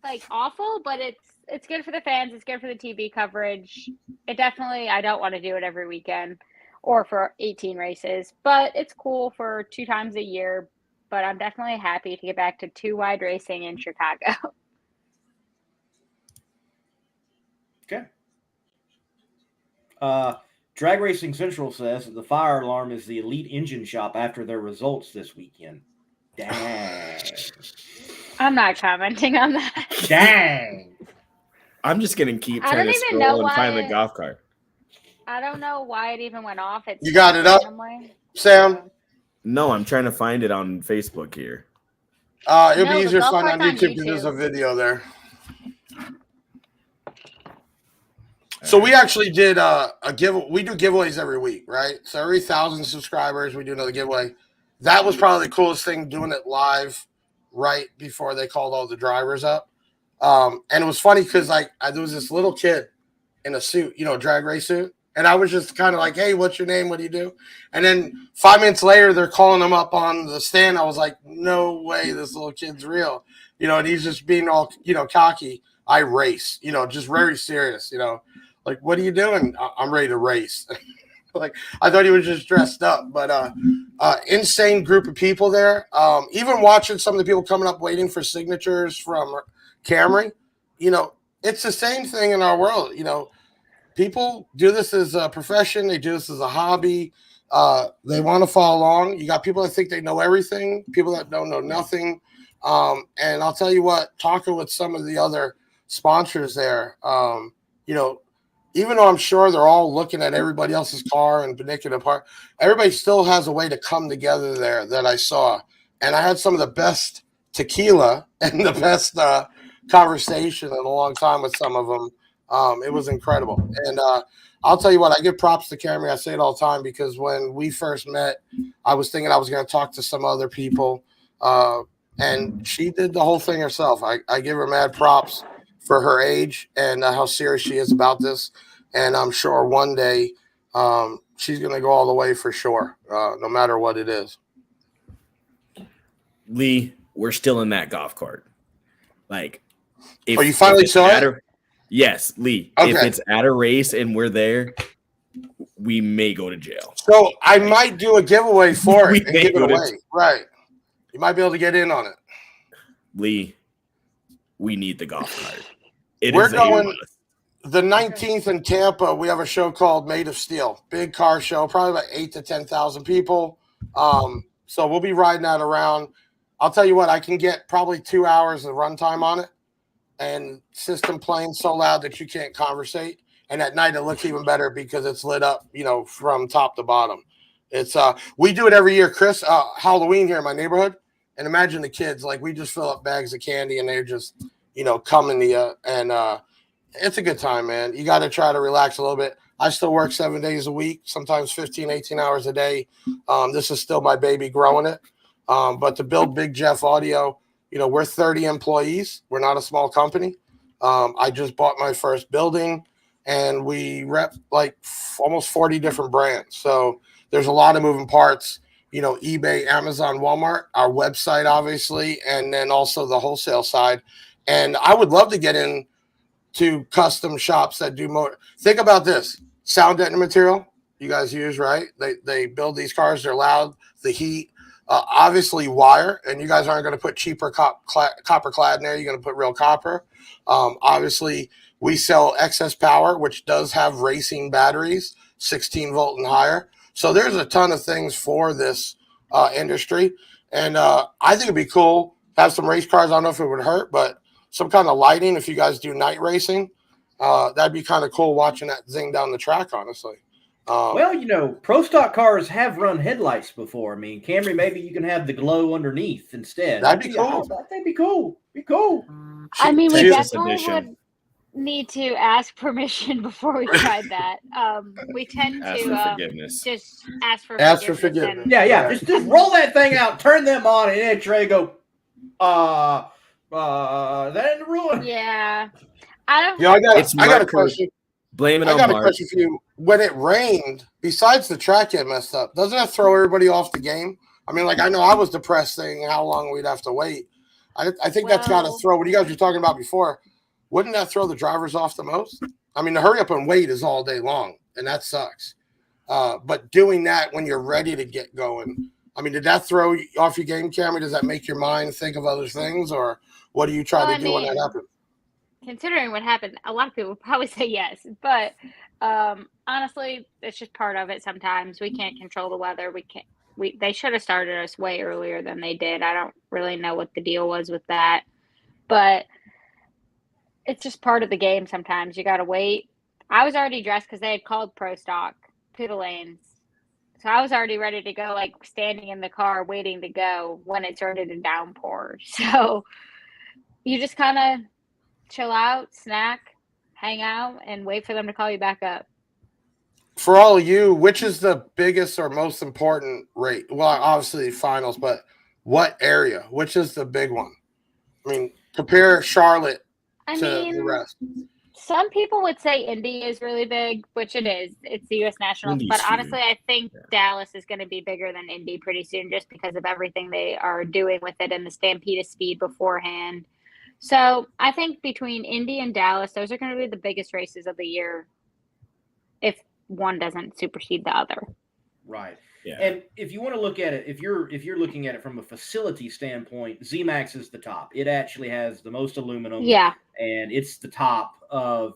like awful, but it's good for the fans. It's good for the TV coverage. It definitely, I don't want to do it every weekend or for 18 races, but it's cool for 2 times a year. But I'm definitely happy to get back to 2-wide racing in Chicago. Okay. Drag Racing Central says that the fire alarm is the elite engine shop after their results this weekend. Dang. I'm not commenting on that. Dang. I'm just gonna keep I trying don't to even know scroll and find the why golf cart. I don't know why it even went off. It's You got it up, randomly. Sam? No, I'm trying to find it on Facebook here. It'll No, be the easier to golf find on cart's on YouTube because there's a YouTube. video there. So we actually did a give. We do giveaways every week, right? So every 1,000 subscribers, we do another giveaway. That was probably the coolest thing, doing it live right before they called all the drivers up. And it was funny because there was this little kid in a suit, drag race suit. And I was just kind of like, hey, what's your name? What do you do? And then 5 minutes later, they're calling him up on the stand. I was like, no way, this little kid's real. And he's just being all, cocky. I race, just very serious, like, what are you doing? I'm ready to race. Like, I thought he was just dressed up, but insane group of people there. Even watching some of the people coming up waiting for signatures from Camrie, it's the same thing in our world. People do this as a profession. They do this as a hobby. They want to follow along. You got people that think they know everything, people that don't know nothing. And I'll tell you what, talking with some of the other sponsors there, even though I'm sure they're all looking at everybody else's car and picking it apart, everybody still has a way to come together there that I saw. And I had some of the best tequila and the best conversation in a long time with some of them. It was incredible. And I'll tell you what, I give props to Camrie. I say it all the time because when we first met, I was thinking I was going to talk to some other people. And she did the whole thing herself. I give her mad props for her age and how serious she is about this. And I'm sure one day she's going to go all the way for sure, no matter what it is. Lee, we're still in that golf cart. Like, if you finally saw it? Yes, Lee. Okay. If it's at a race and we're there, we may go to jail. So I might do a giveaway for We it and may give it go to away. Right. You might be able to get in on it. Lee, we need the golf cart. We're going the 19th in Tampa. We have a show called Made of Steel. Big car show, probably about 8,000 to 10,000 people. So we'll be riding that around. I'll tell you what, I can get probably 2 hours of runtime on it, and system playing so loud that you can't conversate. And at night it looks even better because it's lit up, from top to bottom. It's we do it every year, Chris. Halloween here in my neighborhood. And imagine the kids, like, we just fill up bags of candy and they're just, coming to you. And it's a good time, man. You got to try to relax a little bit. I still work 7 days a week, sometimes 15, 18 hours a day. This is still my baby, growing it. But to build Big Jeff Audio, we're 30 employees. We're not a small company. I just bought my first building, and we rep like almost 40 different brands. So there's a lot of moving parts. eBay, Amazon, Walmart, our website, obviously, and then also the wholesale side. And I would love to get in to custom shops that do more. Think about this: sound deadening material you guys use, right? They build these cars. They're loud. The heat, obviously wire, and you guys aren't going to put cheaper copper clad in there. You're going to put real copper. Obviously, we sell excess power, which does have racing batteries, 16 volt and higher. So there's a ton of things for this industry. And I think it'd be cool have some race cars. I don't know if it would hurt, but some kind of lighting. If you guys do night racing, that'd be kind of cool watching that zing down the track. Honestly. Well, you know, pro stock cars have run headlights before. I mean, Camry, maybe you can have the glow underneath instead. That'd be cool. That'd be cool. Be cool. I mean, we Texas definitely edition. would need to ask permission before we tried that. We tend Ask to for forgiveness. just ask for forgiveness. and- Yeah. Just roll that thing out, turn them on, and NHRA go, that in the rule. Yeah. I don't. You know, I got a Mark question. Blame it I on got a Mark. question for you. When it rained, besides the track getting messed up, doesn't that throw everybody off the game? I mean, like, I know I was depressed saying how long we'd have to wait. I think that's got to Well- throw what you guys were talking about before. Wouldn't that throw the drivers off the most? I mean, the hurry up and wait is all day long, and that sucks. But doing that when you're ready to get going, I mean, did that throw you off your game, Camry? Does that make your mind think of other things, or what do you try Well, to do when that happens? Considering what happened, a lot of people would probably say yes, but honestly, it's just part of it. Sometimes we can't control the weather. They should have started us way earlier than they did. I don't really know what the deal was with that, but it's just part of the game. Sometimes you got to wait. I was already dressed because they had called pro stock pit lanes, so I was already ready to go, like standing in the car waiting to go when it started to downpour. So you just kind of chill out, snack, hang out, and wait for them to call you back up. For all of you, which is the biggest or most important rate? Well, obviously finals, but what area? Which is the big one? I mean, compare Charlotte I to mean, the rest. some people would say Indy is really big, which it is. It's the U.S. Nationals. Indy's But honestly, huge. I think Dallas is going to be bigger than Indy pretty soon just because of everything they are doing with it and the stampede of speed beforehand. So I think between Indy and Dallas, those are going to be the biggest races of the year if one doesn't supersede the other. Right. Yeah. And if you want to look at it, if you're looking at it from a facility standpoint, ZMAX is the top. It actually has the most aluminum. Yeah. And it's the top of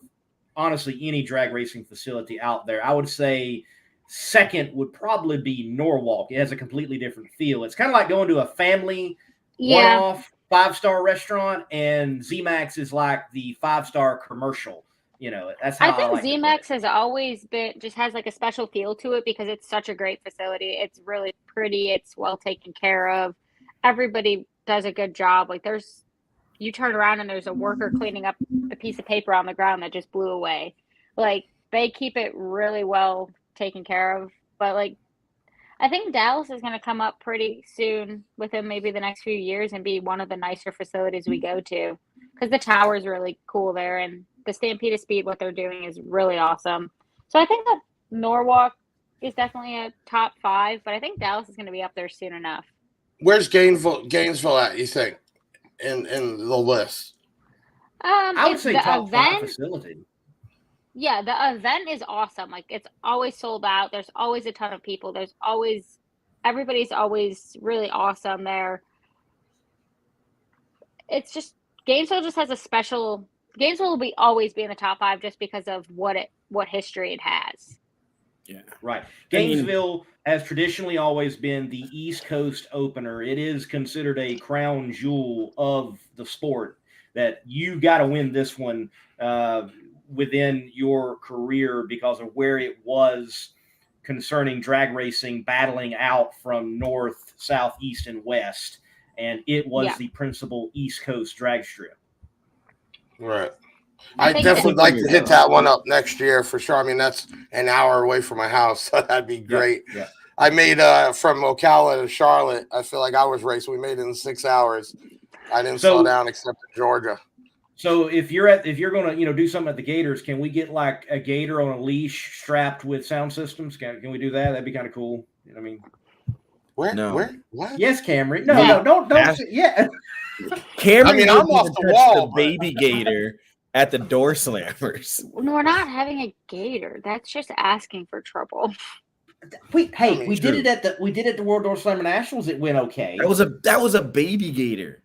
honestly any drag racing facility out there. I would say second would probably be Norwalk. It has a completely different feel. It's kind of like going to a family Yeah. one-off 5-star restaurant, and ZMAX is like the 5-star commercial. You know, that's how I think like to put ZMAX it. has always been just has like a special feel to it because it's such a great facility. It's really pretty. It's well taken care of. Everybody does a good job. Like you turn around and there's a worker cleaning up the piece of paper on the ground that just blew away. Like they keep it really well taken care of. But like I think Dallas is going to come up pretty soon within maybe the next few years and be one of the nicer facilities we go to because the tower is really cool there and the Stampede of Speed, what they're doing is really awesome. So I think that Norwalk is definitely a top 5, but I think Dallas is going to be up there soon enough. Where's Gainesville at, you think, in the list? I would It's say the top 5 event. facility. Yeah, the event is awesome. Like it's always sold out. There's always a ton of people. Everybody's always really awesome there. It's just Gainesville just has a special. Gainesville will always be in the top 5 just because of what history it has. Yeah. Right. I mean- Gainesville has traditionally always been the East Coast opener. It is considered a crown jewel of the sport that you got to win this one within your career because of where it was concerning drag racing, battling out from north, south, east, and west. And it was the principal East Coast drag strip. Right. I I think definitely that- like to hit that one up next year for sure. I mean, that's an hour away from my house, so that'd be great. Yeah. I made from Ocala to Charlotte. I feel like I was racing. We made it in 6 hours. I didn't slow down except in Georgia. So if you're gonna do something at the Gators, can we get like a gator on a leash strapped with sound systems? Can we do that? That'd be kind of cool. I mean, Where? No. Where? What? yes, Camry. Yeah. Don't. Ask- Yeah. Cameron, I mean, I'm wouldn't off even the touch wall, the baby gator at the door slammers. We're not having a gator. That's just asking for trouble. We mean, did it at the World Door Slammer Nationals. It went okay. That was a baby gator.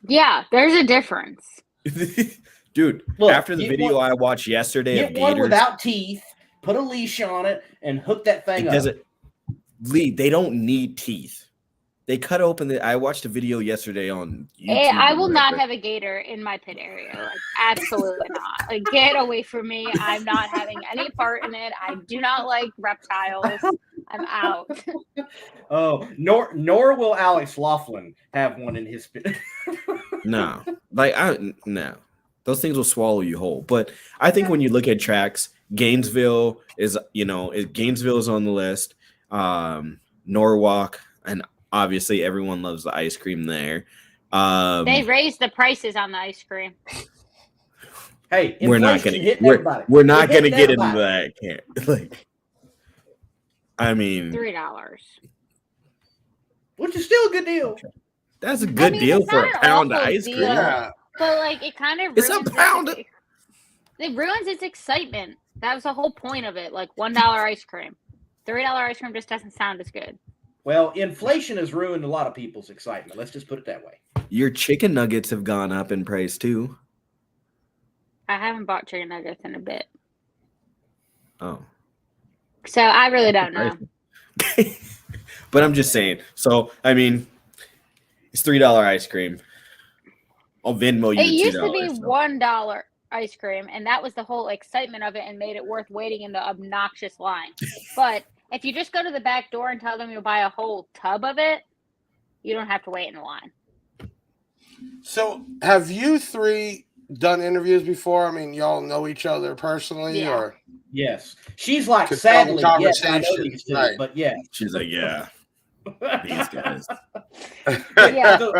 Yeah, there's a difference. Dude, Look, after the get video one- I watched yesterday of Get one gators, without teeth. Put a leash on it and hook that thing it up. doesn't. Lee, they don't need teeth. They cut open the. I watched a video yesterday on YouTube. I will not whatever. have a gator in my pit area. Like, absolutely not. Like, get away from me. I'm not having any part in it. I do not like reptiles. I'm out. Oh, nor will Alex Laughlin have one in his pit. No, no. Those things will swallow you whole. But I think when you look at tracks, Gainesville is Gainesville is on the list. Norwalk, and obviously everyone loves the ice cream there. They raised the prices on the ice cream. Hey, we're not inflation gonna hitting everybody. we're not It gonna hitting get into everybody. that. Like, I mean, $3, Which is still a good deal. that's a good deal it's for not a an pound of awful ice cream. deal. Yeah. But like, it kind of It's a ruins pound. it ruins its excitement. That was the whole point of it. Like, $1 ice cream, $3 ice cream just doesn't sound as good. Well, inflation has ruined a lot of people's excitement. Let's just put it that way. Your chicken nuggets have gone up in price too. I haven't bought chicken nuggets in a bit, Oh. so I really don't know. But I'm just saying. So I mean, it's $3 ice cream. I'll Venmo you It the used to $2. be $1 ice cream, and that was the whole excitement of it and made it worth waiting in the obnoxious line. But if you just go to the back door and tell them you'll buy a whole tub of it, you don't have to wait in the line. So, have you three done interviews before? I mean, y'all know each other personally, Yeah. or Yes. She's like, To tell the sadly, yes, I know conversation, these two, right. but yeah. She's like, yeah, these guys. Yeah. So,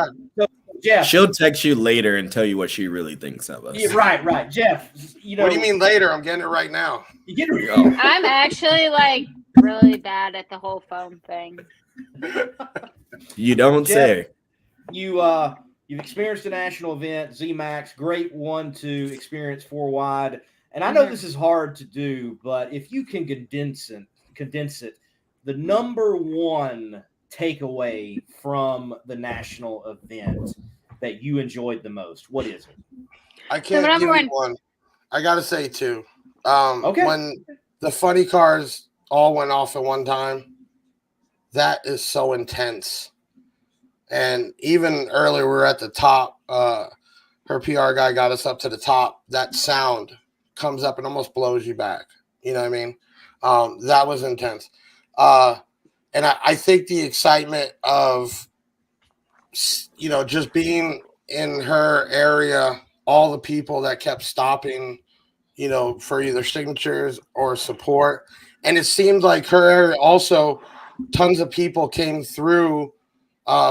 Jeff. She'll text you later and tell you what she really thinks of us. Yeah, right. Jeff, you know. What do you mean later? I'm getting it right now. You get it. Oh. I'm actually like really bad at the whole phone thing. You don't Jeff, say. You've experienced a national event, ZMAX, great one to experience 4-wide. And I know this is hard to do, but if you can condense it, the number one takeaway from the national event that you enjoyed the most, what is it? I can't give you one. I got to say two. Okay. When the funny cars all went off at one time, that is so intense. And even earlier, we were at the top. Her PR guy got us up to the top. That sound comes up and almost blows you back. You know what I mean? That was intense. And I think the excitement of, just being in her area, all the people that kept stopping, for either signatures or support. And it seemed like her area also, tons of people came through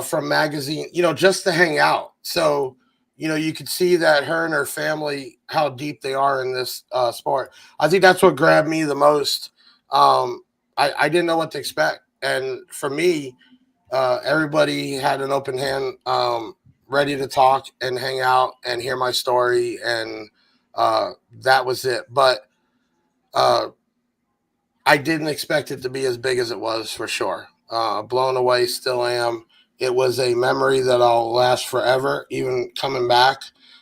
from magazine, just to hang out. So, you could see that her and her family, how deep they are in this sport. I think that's what grabbed me the most. I didn't know what to expect. And for me, everybody had an open hand, ready to talk and hang out and hear my story. And that was it. But I didn't expect it to be as big as it was, for sure. Blown away, still am. It was a memory that I'll last forever, even coming back.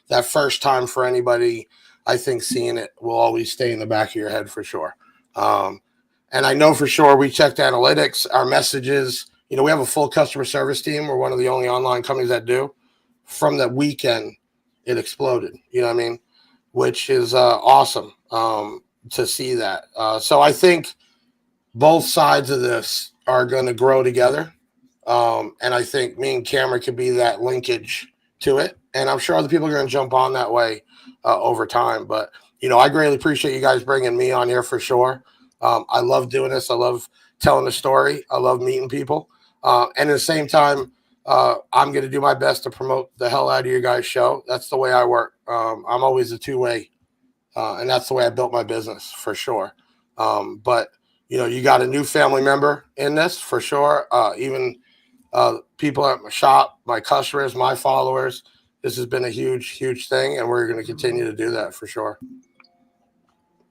That first time for anybody, I think seeing it will always stay in the back of your head for sure. And I know for sure we checked analytics, our messages. We have a full customer service team. We're one of the only online companies that do. From that weekend, it exploded. You know what I mean? Which is awesome to see that. So I think both sides of this are going to grow together. And I think me and Camrie could be that linkage to it. And I'm sure other people are going to jump on that way over time. But, I greatly appreciate you guys bringing me on here for sure. I love doing this. I love telling the story. I love meeting people. And at the same time, I'm going to do my best to promote the hell out of your guys' show. That's the way I work. I'm always a two-way. And that's the way I built my business for sure. But, you got a new family member in this for sure. Even people at my shop, my customers, my followers. This has been a huge, huge thing. And we're going to continue to do that for sure.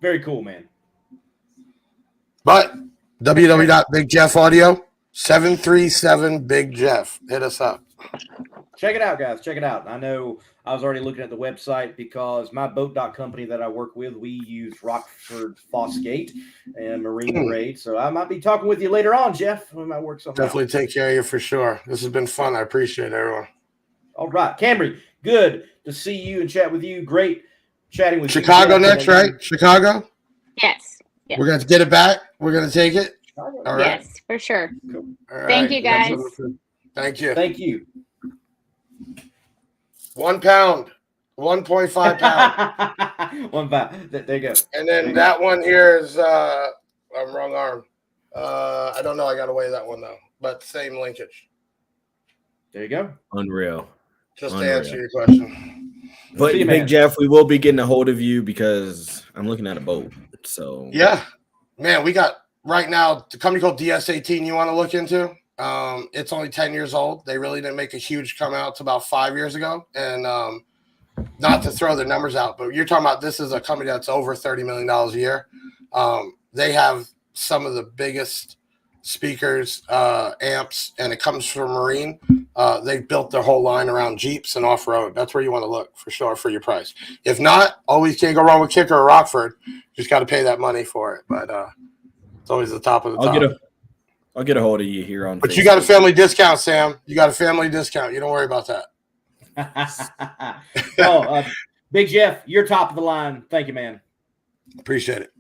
Very cool, man. But www.BigJeffAudio 737 Big Jeff. Hit us up. Check it out, guys. Check it out. I know I was already looking at the website because my boat dock company that I work with, we use Rockford Fosgate and Marine Grade. So I might be talking with you later on, Jeff. We might work something Definitely out. take care of you for sure. This has been fun. I appreciate it, everyone. All right. Camrie, good to see you and chat with you. Great chatting with Chicago you. next, right? Chicago? Yes. Yes. We're going to get it back. We're going to take it. Chicago. All right. Yes, for sure. Cool. All right. Thank you, guys. Thank you. Thank you. 1 pound, 1.5 pound. 1 pound. There you go. And then that one here is I'm wrong arm. I don't know. I got to weigh that one though, but same linkage. There you go. Unreal. Just Unreal. to answer your question. But See you, Big man. Jeff, we will be getting a hold of you because I'm looking at a boat. So Yeah, man, we got right now the company called DS18. You want to look into? It's only 10 years old. They really didn't make a huge come out to about 5 years ago, and not to throw the numbers out, but you're talking about this is a company that's over $30 million a year. They have some of the biggest speakers, amps, and it comes from Marine. They've built their whole line around Jeeps and off-road. That's where you want to look for sure for your price. If not, always can't go wrong with Kicker or Rockford. Just got to pay that money for it. But it's always the top of the top. I'll get a hold of you here on But Facebook. you got a family discount, Sam. You got a family discount. You don't worry about that. Big Jeff, you're top of the line. Thank you, man. Appreciate it.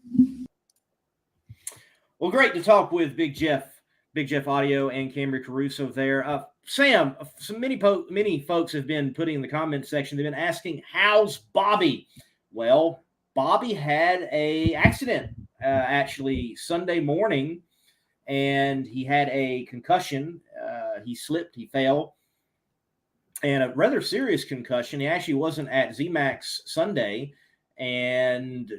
Well, great to talk with Big Jeff Audio and Camrie Caruso there. Sam, many folks have been putting in the comment section. They've been asking, "How's Bobby?" Well, Bobby had a accident actually Sunday morning, and he had a concussion. He slipped, he fell, and a rather serious concussion. He actually wasn't at ZMAX Sunday, and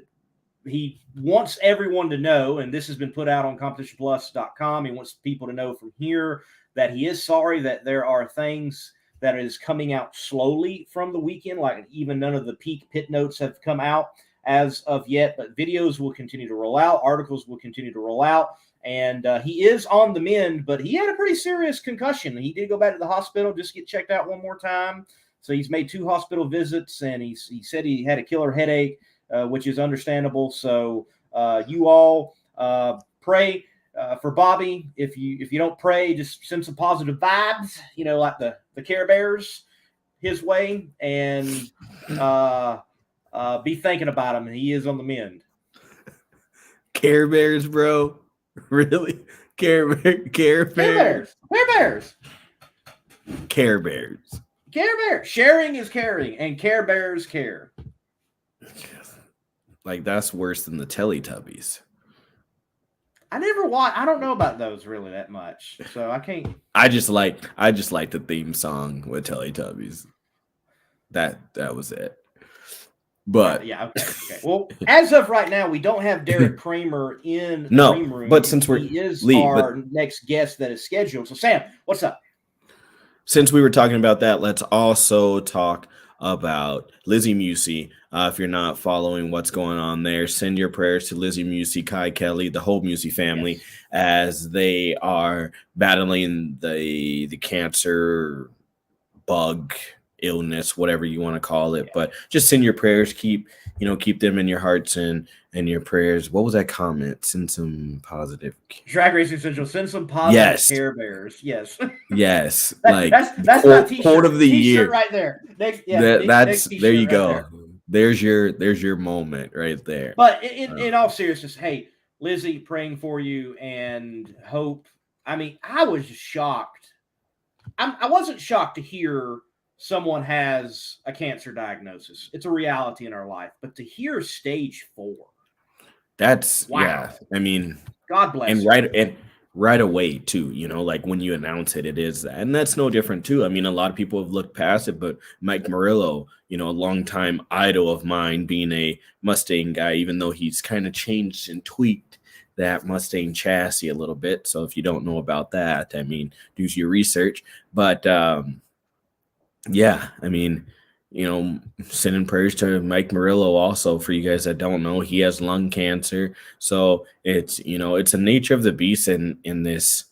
he wants everyone to know, and this has been put out on competitionplus.com. He wants people to know from here that he is sorry that there are things that is coming out slowly from the weekend, like even none of the peak pit notes have come out as of yet, but videos will continue to roll out, articles will continue to roll out, and he is on the mend, but he had a pretty serious concussion. He did go back to the hospital, just get checked out one more time. So he's made 2 hospital visits, and he said he had a killer headache, which is understandable. So you all pray for Bobby. If you don't pray, just send some positive vibes, like the Care Bears his way, and be thinking about him. He is on the mend. Care Bears, bro. Really? Care Bears. Care Bears. Care Bears. Care Bears. Sharing is caring, and Care Bears care. Like, that's worse than the Teletubbies. I never watched. I don't know about those really that much, so I can't. I just like the theme song with Teletubbies. That was it. But yeah, okay. Well, as of right now, we don't have Deric Kramer in the green room. But since he is our next guest that is scheduled. So, Sam, what's up? Since we were talking about that, let's also talk about Lizzie Musey. If you're not following what's going on there, send your prayers to Lizzie Musey, Kai Kelly, the whole Musey family, as they are battling the cancer bug illness, whatever you want to call it. But just send your prayers. Keep them in your hearts and your prayers. What was that comment? Send some positive. Drag Racing Central. Send some positive Care Bears. Yes. Yes. That's not quote of the year right there. Next there you go. There's your moment right there. But in all seriousness, hey, Lizzie, praying for you and hope. I mean, I was just shocked. I wasn't shocked to hear someone has a cancer diagnosis. It's a reality in our life. But to hear stage 4. That's wow. Yeah. I mean, God bless. And right away too, like when you announce it is that. And that's no different too. I mean, a lot of people have looked past it, but Mike Murillo, a longtime idol of mine, being a Mustang guy, even though he's kind of changed and tweaked that Mustang chassis a little bit. So if you don't know about that, I mean, do your research. But yeah, I mean, sending prayers to Mike Murillo also. For you guys that don't know, he has lung cancer. So it's, it's a nature of the beast in this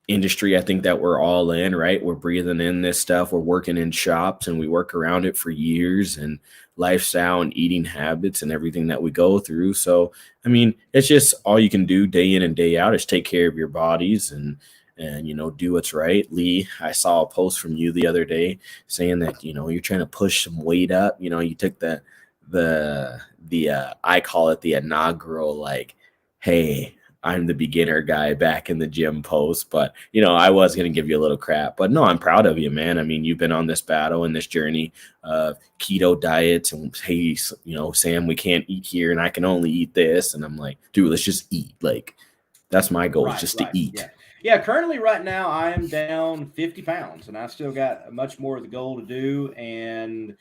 industry I think that we're all in, right? We're breathing in this stuff. We're working in shops and we work around it for years, and lifestyle and eating habits and everything that we go through. So, I mean, it's just all you can do day in and day out is take care of your bodies and do what's right. Lee, I saw a post from you the other day saying that, you're trying to push some weight up. You took the I call it the inaugural, like, hey, I'm the beginner guy back in the gym post, but I was going to give you a little crap, but no, I'm proud of you, man. I mean, you've been on this battle and this journey of keto diets and, hey, Sam, we can't eat here and I can only eat this. And I'm like, dude, let's just eat. Like, that's my goal, is just to eat. Yeah. Currently right now I am down 50 pounds and I still got much more of the goal to do. And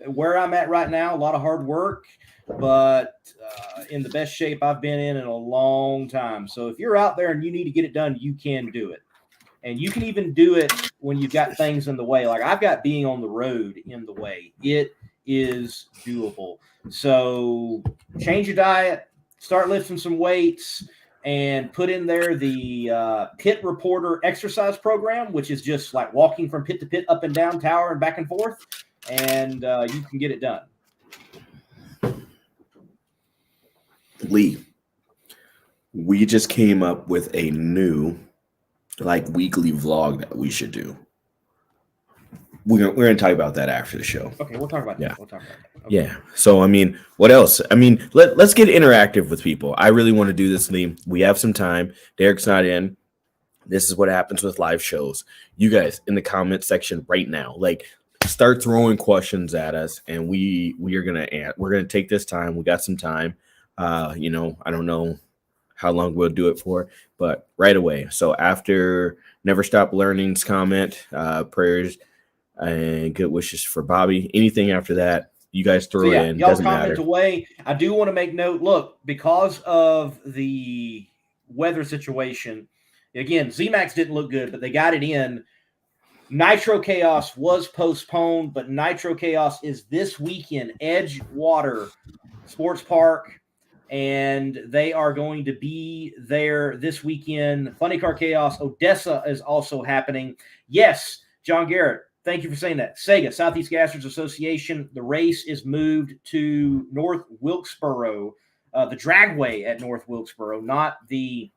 where I'm at right now, a lot of hard work, but in the best shape I've been in a long time. So if you're out there and you need to get it done, you can do it. And you can even do it when you've got things in the way. Like I've got being on the road in the way. It is doable. So change your diet, start lifting some weights, and put in there the pit reporter exercise program, which is just like walking from pit to pit, up and down, tower and back and forth. And you can get it done. Lee, we just came up with a new weekly vlog that we should do. We're gonna talk about that after the show. Okay, we'll talk about that. We'll talk about that. Okay. Yeah. So I mean, what else? I mean, let's get interactive with people. I really want to do this, Lee. We have some time. Deric's not in. This is what happens with live shows. You guys in the comment section right now, start throwing questions at us, and we're gonna take this time. We got some time. I don't know how long we'll do it for, but right away. So after Never Stop Learning's comment, prayers and good wishes for Bobby. Anything after that, you guys throw it in. Y'all Doesn't comment matter. away. I do want to make note. Look, because of the weather situation, again, ZMAX didn't look good, but they got it in. Nitro Chaos was postponed, but Nitro Chaos is this weekend, Edgewater Sports Park, and they are going to be there this weekend. Funny Car Chaos, Odessa is also happening. Yes, John Garrett, thank you for saying that. Sega, Southeast Gassers Association, the race is moved to North Wilkesboro, the dragway at North Wilkesboro, not the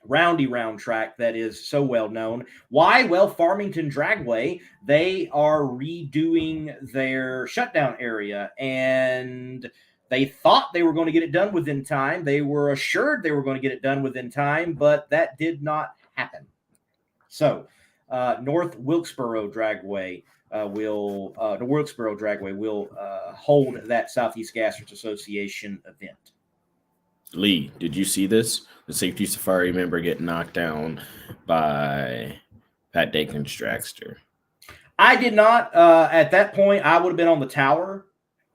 roundy round track that is so well known. Why? Well, Farmington Dragway, they are redoing their shutdown area, and they thought they were going to get it done within time. They were assured they were going to get it done within time, but that did not happen. So North Wilkesboro Dragway will hold that Southeast Gassers Association event. Lee, did you see this? The safety safari member get knocked down by Pat Dakin's dragster. I did not. At that point, I would have been on the tower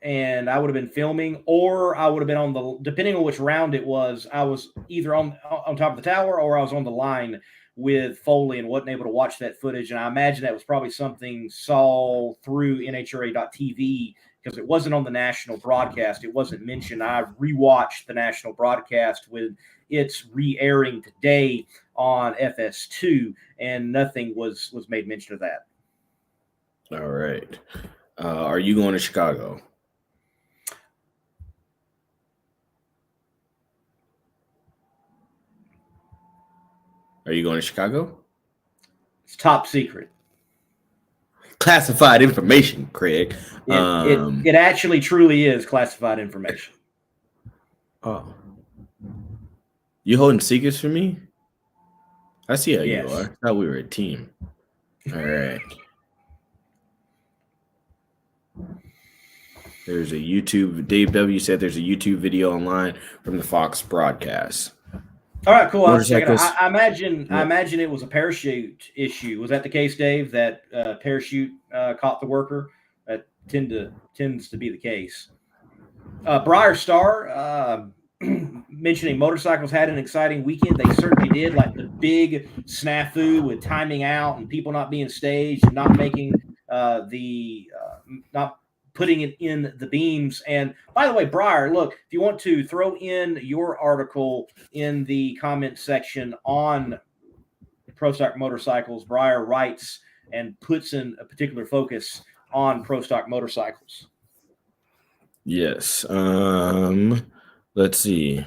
and I would have been filming, or I would have been depending on which round it was, I was either on top of the tower or I was on the line with Foley and wasn't able to watch that footage. And I imagine that was probably something saw through NHRA.TV, because it wasn't on the national broadcast. It wasn't mentioned. I rewatched the national broadcast with its re-airing today on FS2, and nothing was made mention of that. All right. Are you going to Chicago? Are you going to Chicago? It's top secret. Classified information, Craig. It actually truly is classified information. Oh. You holding secrets for me? I see how you are. I thought we were a team. All right. There's a YouTube. Dave W. said there's a YouTube video online from the Fox broadcast. All right, cool. I imagine it was a parachute issue. Was that the case, Dave? That parachute caught the worker? That tends to be the case. Briar Star mentioning motorcycles had an exciting weekend. They certainly did. Like the big snafu with timing out and people not being staged and not making not putting it in the beams. And by the way, Briar, look, if you want to throw in your article in the comment section on Pro Stock Motorcycles, Briar writes and puts in a particular focus on Pro Stock Motorcycles. Yes. Let's see.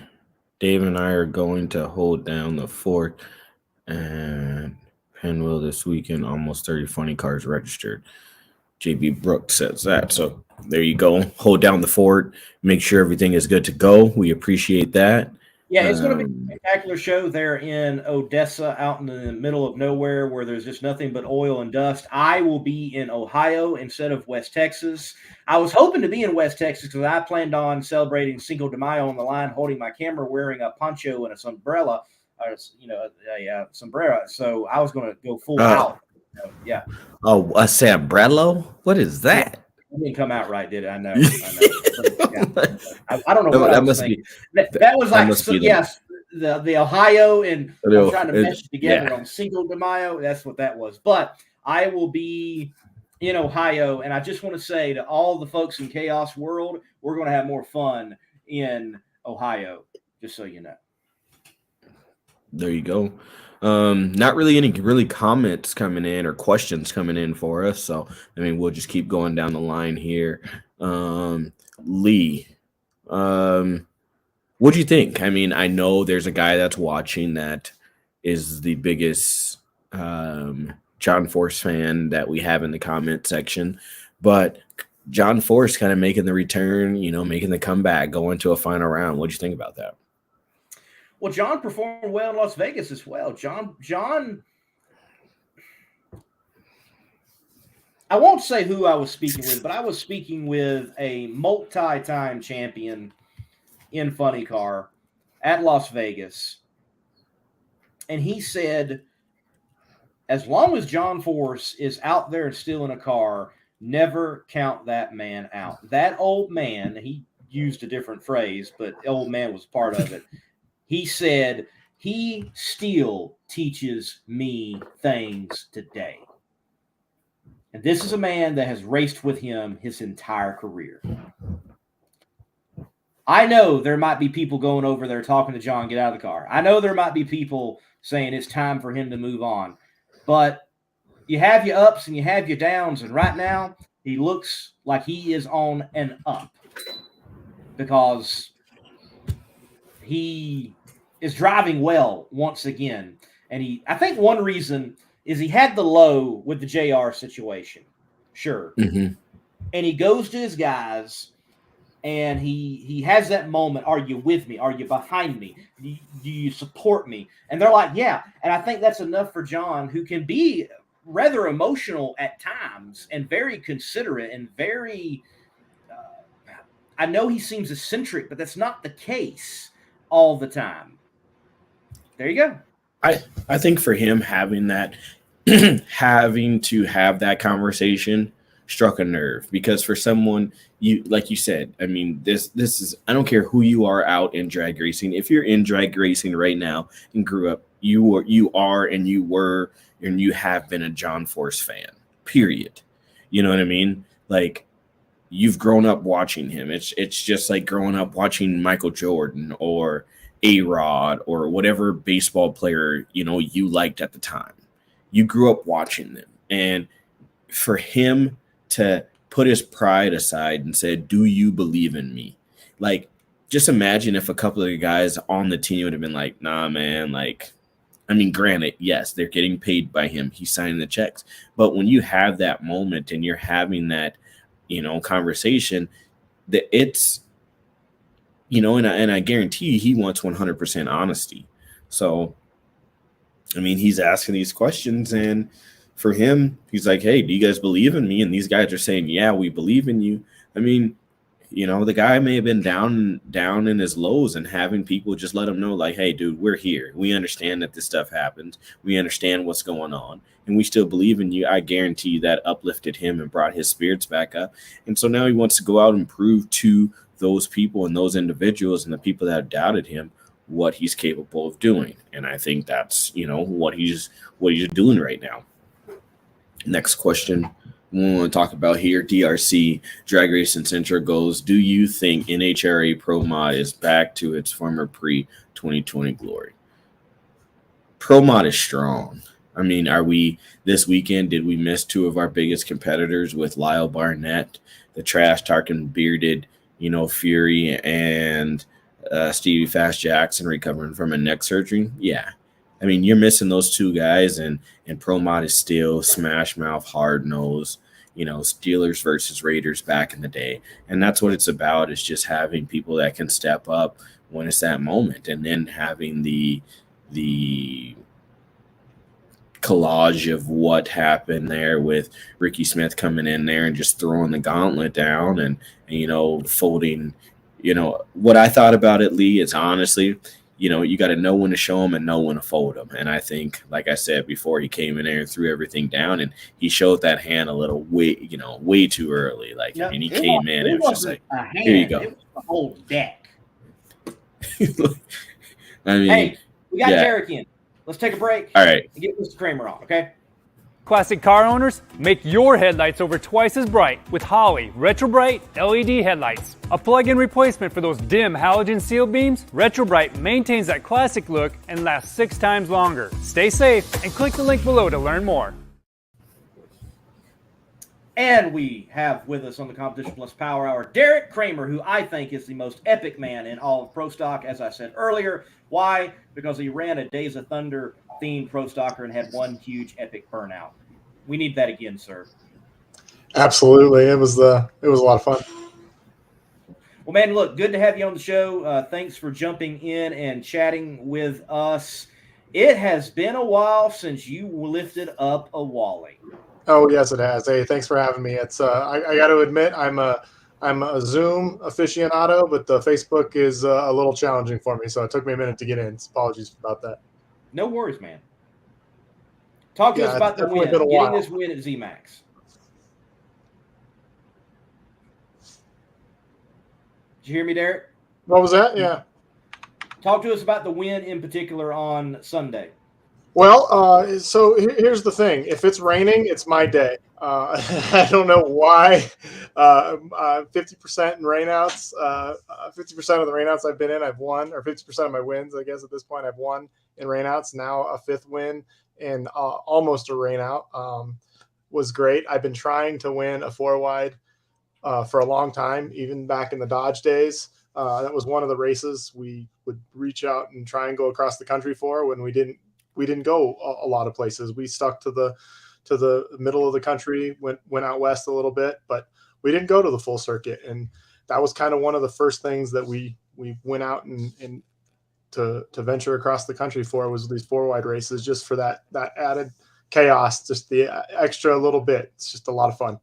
Dave and I are going to hold down the fort and Pinwheel this weekend. Almost 30 funny cars registered. JB Brooks says that. So there you go. Hold down the fort. Make sure everything is good to go. We appreciate that. Yeah, it's going to be a spectacular show there in Odessa, out in the middle of nowhere where there's just nothing but oil and dust. I will be in Ohio instead of West Texas. I was hoping to be in West Texas because I planned on celebrating Cinco de Mayo on the line, holding my camera, wearing a poncho and a sombrero, a sombrero. So I was going to go full out. Yeah. Oh, a sombrero? What is that? It didn't come out right, did it? I know. I don't know what that I was must thinking. be. That was like, must be yes, the Ohio, and I was trying to mesh it together yeah. on Cinco de Mayo. That's what that was. But I will be in Ohio, and I just want to say to all the folks in Chaos World, we're going to have more fun in Ohio, just so you know. There you go. Not really any comments coming in or questions coming in for us. So, I mean, we'll just keep going down the line here. Lee, what do you think? I mean, I know there's a guy that's watching that is the biggest John Force fan that we have in the comment section, but John Force kind of making the return, making the comeback, going to a final round. What do you think about that? Well, John performed well in Las Vegas as well. John, I won't say who I was speaking with, but I was speaking with a multi-time champion in funny car at Las Vegas. And he said, as long as John Force is out there and still in a car, never count that man out. That old man, he used a different phrase, but old man was part of it. He said, he still teaches me things today. And this is a man that has raced with him his entire career. I know there might be people going over there talking to John, get out of the car. I know there might be people saying it's time for him to move on. But you have your ups and you have your downs. And right now, he looks like he is on an up. Because he is driving well once again. And I think one reason is he had the low with the JR situation. Sure. Mm-hmm. And he goes to his guys and he has that moment. Are you with me? Are you behind me? Do you support me? And they're like, yeah. And I think that's enough for John, who can be rather emotional at times and very considerate and very, I know he seems eccentric, but that's not the case all the time. There you go. I think for him having that, having to have that conversation struck a nerve, because for someone, like you said, I mean, this is, I don't care who you are out in drag racing. If you're in drag racing right now and grew up, you are and you were and you have been a John Force fan, period. You know what I mean? Like, you've grown up watching him. It's just like growing up watching Michael Jordan or A-Rod or whatever baseball player, you liked at the time. You grew up watching them. And for him to put his pride aside and say, do you believe in me? Like, just imagine if a couple of the guys on the team would have been like, nah, man, like, I mean, granted, yes, they're getting paid by him. He's signing the checks. But when you have that moment and you're having that, conversation, that it's, and I guarantee he wants 100% honesty. So, I mean, he's asking these questions, and for him, he's like, hey, do you guys believe in me? And these guys are saying, yeah, we believe in you. I mean, the guy may have been down in his lows, and having people just let him know, like, hey, dude, we're here. We understand that this stuff happens. We understand what's going on, and we still believe in you. I guarantee that uplifted him and brought his spirits back up. And so now he wants to go out and prove to those people and those individuals and the people that have doubted him what he's capable of doing. And I think that's, what he's doing right now. Next question. we want to talk about here, DRC, Drag Racing Central goes, do you think NHRA Pro Mod is back to its former pre-2020 glory? Pro Mod is strong. I mean, this weekend, did we miss two of our biggest competitors with Lyle Barnett, the trash talking bearded, Fury, and Stevie Fast Jackson recovering from a neck surgery? Yeah. I mean, you're missing those two guys, and Pro Mod is still smash mouth, hard nose, Steelers versus Raiders back in the day. And that's what it's about, is just having people that can step up when it's that moment, and then having the collage of what happened there with Ricky Smith coming in there and just throwing the gauntlet down and folding. What I thought about it, Lee, is honestly, you got to know when to show them and know when to fold them. And I think, like I said before, he came in there and threw everything down, and he showed that hand a little way too early. Like, I mean, he came in and it was just like, here you go. It was the whole deck. I mean, hey, we got Deric in. Let's take a break. All right. And get Mr. Kramer on, okay? Classic car owners, make your headlights over twice as bright with Holley Retro Bright LED headlights. A plug-in replacement for those dim halogen seal beams, Retro Bright maintains that classic look and lasts 6 times longer. Stay safe and click the link below to learn more. And we have with us on the Competition Plus Power Hour, Deric Kramer, who I think is the most epic man in all of Pro Stock, as I said earlier. Why? Because he ran a Days of Thunder themed Pro Stocker and had one huge epic burnout. We need that again, sir. Absolutely. It was a lot of fun. Well, man, look, good to have you on the show. Thanks for jumping in and chatting with us. It has been a while since you lifted up a Wally. Oh, yes, it has. Hey, thanks for having me. It's I got to admit, I'm a Zoom aficionado, but the Facebook is a little challenging for me, so it took me a minute to get in. Apologies about that. No worries, man. Talk to us about the win, getting this win at ZMAX. Did you hear me, Deric? What was that? Yeah. Talk to us about the win in particular on Sunday. Well, so here's the thing. If it's raining, it's my day. I don't know why. 50% in rainouts. 50% of the rainouts I've been in, I've won, or 50% of my wins, I guess at this point, I've won in rainouts. Now a 5th win in almost a rainout was great. I've been trying to win a 4-wide for a long time, even back in the Dodge days. That was one of the races we would reach out and try and go across the country for when we didn't go a lot of places. We stuck to the middle of the country, went out west a little bit, but we didn't go to the full circuit. And that was kind of one of the first things that we went out and to venture across the country for, was these 4-wide races, just for that added chaos, just the extra little bit. It's just a lot of fun.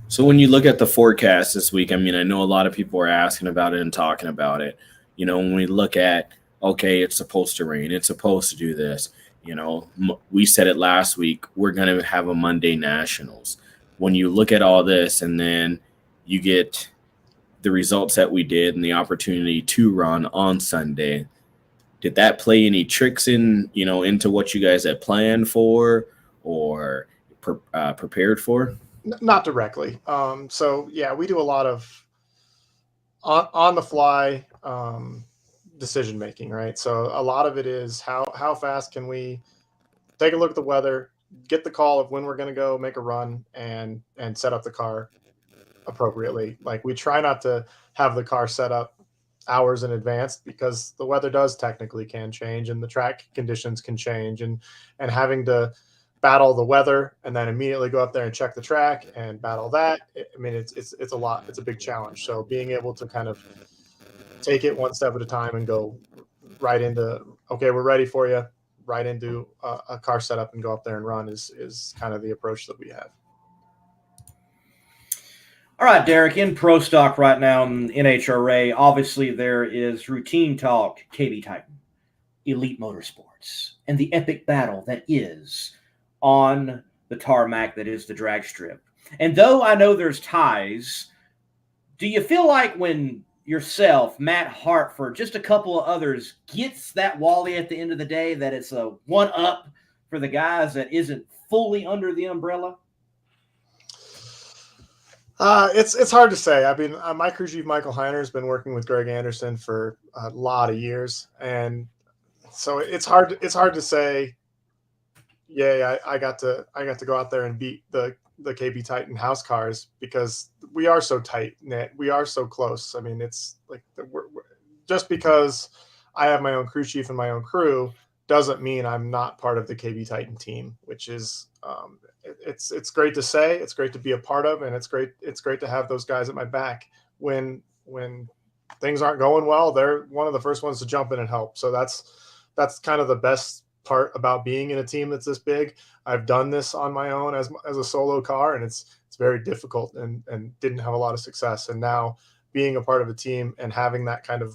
So when you look at the forecast this week, I mean, I know a lot of people are asking about it and talking about it. When we look at, okay, it's supposed to rain, it's supposed to do this, we said it last week, we're going to have a Monday Nationals. When you look at all this and then you get the results that we did and the opportunity to run on Sunday, did that play any tricks into what you guys had planned for or prepared for? Not directly. So yeah, we do a lot of on the fly decision making, right? So a lot of it is how fast can we take a look at the weather, get the call of when we're going to go make a run, and set up the car appropriately. Like, we try not to have the car set up hours in advance, because the weather can change and the track conditions can change, and having to battle the weather and then immediately go up there and check the track and battle that. I mean, it's a lot. It's a big challenge. So being able to kind of take it one step at a time and go right into, okay, we're ready for you, right into a car setup and go up there and run is kind of the approach that we have. All right, Deric, in Pro Stock right now in NHRA, obviously there is Routine Talk, KB Titan, Elite Motorsports, and the epic battle that is on the tarmac that is the drag strip. And though I know there's ties, do you feel like when yourself, Matt Hartford, just a couple of others gets that Wally at the end of the day, that it's a 1-up for the guys that isn't fully under the umbrella? It's hard to say. I mean, my crew chief Michael Heiner has been working with Greg Anderson for a lot of years, and so it's hard to say. Yeah, I got to go out there and beat the KB Titan house cars because we are so tight knit. We are so close. I mean, it's like just because I have my own crew chief and my own crew doesn't mean I'm not part of the KB Titan team, which is it's great to say, it's great to be a part of, and it's great to have those guys at my back when things aren't going well. They're one of the first ones to jump in and help. So that's kind of the best part about being in a team that's this big. I've done this on my own as a solo car, and it's very difficult and didn't have a lot of success. And now being a part of a team and having that kind of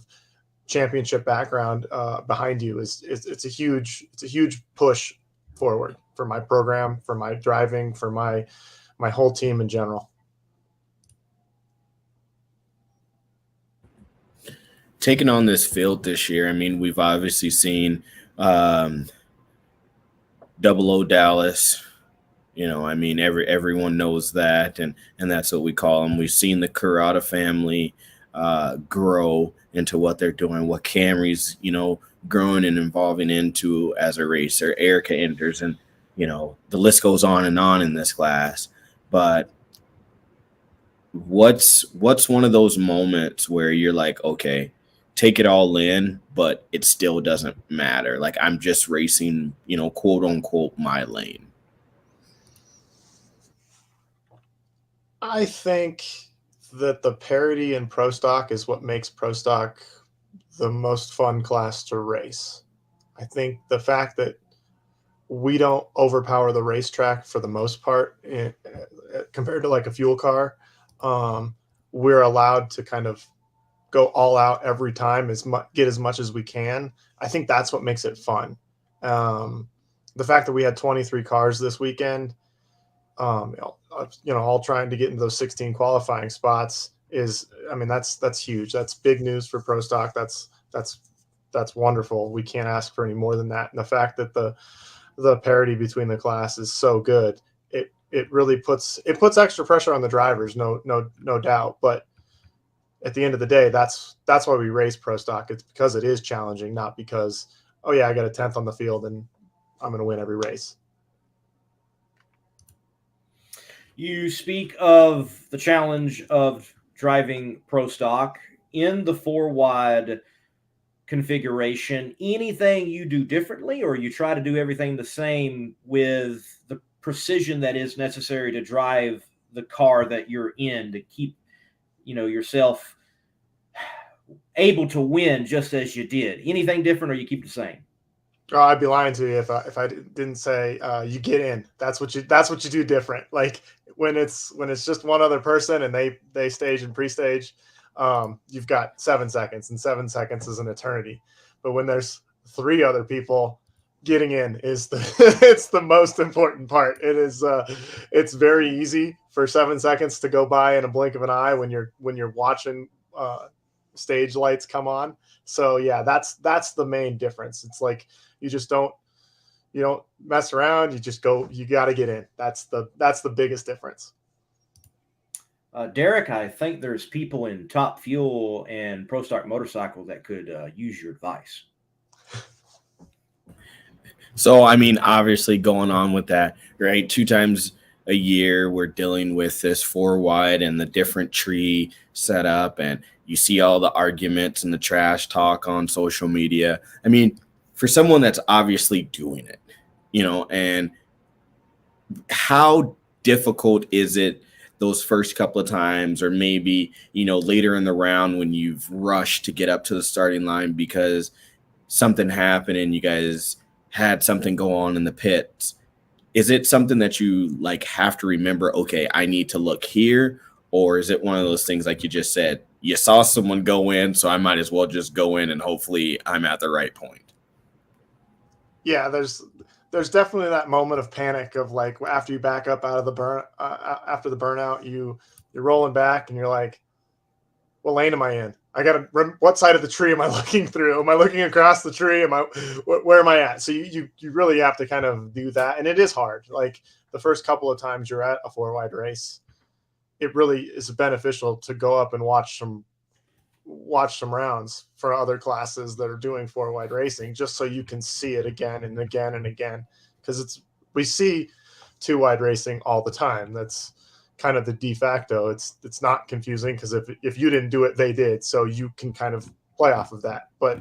championship background behind you it's a huge push forward for my program, for my driving, for my whole team in general. Taking on this field this year, I mean, we've obviously seen 00 Dallas. You know, I mean, everyone knows that, and that's what we call them. We've seen the Curata family grow into what they're doing, what Camrie's, you know, growing and evolving into as a racer. Erica enters, and, you know, the list goes on in this class. But what's one of those moments where you're like, okay, take it all in, but it still doesn't matter. Like, I'm just racing, you know, quote unquote, my lane. I think that the parity in Pro Stock is what makes Pro Stock the most fun class to race. I think the fact that we don't overpower the racetrack for the most part compared to like a fuel car, we're allowed to kind of go all out every time, get as much as we can. I think that's what makes it fun. The fact that we had 23 cars this weekend, all trying to get into those 16 qualifying spots is, I mean, that's huge. That's big news for Pro Stock. That's wonderful. We can't ask for any more than that. And the fact that the parity between the class is so good, it really puts extra pressure on the drivers, no doubt. But at the end of the day, that's why we race Pro Stock. It's because it is challenging, not because, oh yeah, I got a 10th on the field and I'm going to win every race. You speak of the challenge of driving Pro Stock in the 4-wide configuration. Anything you do differently, or you try to do everything the same with the precision that is necessary to drive the car that you're in to keep, you know, yourself able to win just as you did? Anything different, or you keep the same? Oh, I'd be lying to you if I didn't say you get in. That's what you do different. Like when it's just one other person and they stage and pre-stage, you've got 7 seconds, and 7 seconds is an eternity. But when there's 3 other people, getting in is it's the most important part. It's very easy for 7 seconds to go by in a blink of an eye when you're watching stage lights come on. So yeah, that's the main difference. It's like you don't mess around. You just go. You got to get in. That's the biggest difference. Deric, I think there's people in Top Fuel and Pro Stock Motorcycle that could use your advice. So, I mean, obviously going on with that, right? 2 times a year, we're dealing with this 4-wide and the different tree setup, and you see all the arguments and the trash talk on social media. I mean, for someone that's obviously doing it, you know, and how difficult is it those first couple of times, or maybe, you know, later in the round when you've rushed to get up to the starting line because something happened and you guys had something go on in the pits? Is it something that you like have to remember, okay, I need to look here? Or is it one of those things, like you just said, you saw someone go in, so I might as well just go in and hopefully I'm at the right point? Yeah, there's definitely that moment of panic of like after you back up out of the after the burnout, you're rolling back and you're like, what lane am I in? I got to, what side of the tree am I looking through? Am I looking across the tree? Where am I at? So you really have to kind of do that. And it is hard. Like the first couple of times you're at a 4-wide race, it really is beneficial to go up and watch some rounds for other classes that are doing 4-wide racing, just so you can see it again and again and again. Because we see 2-wide racing all the time. That's kind of the de facto. It's not confusing because if you didn't do it, they did. So you can kind of play off of that. But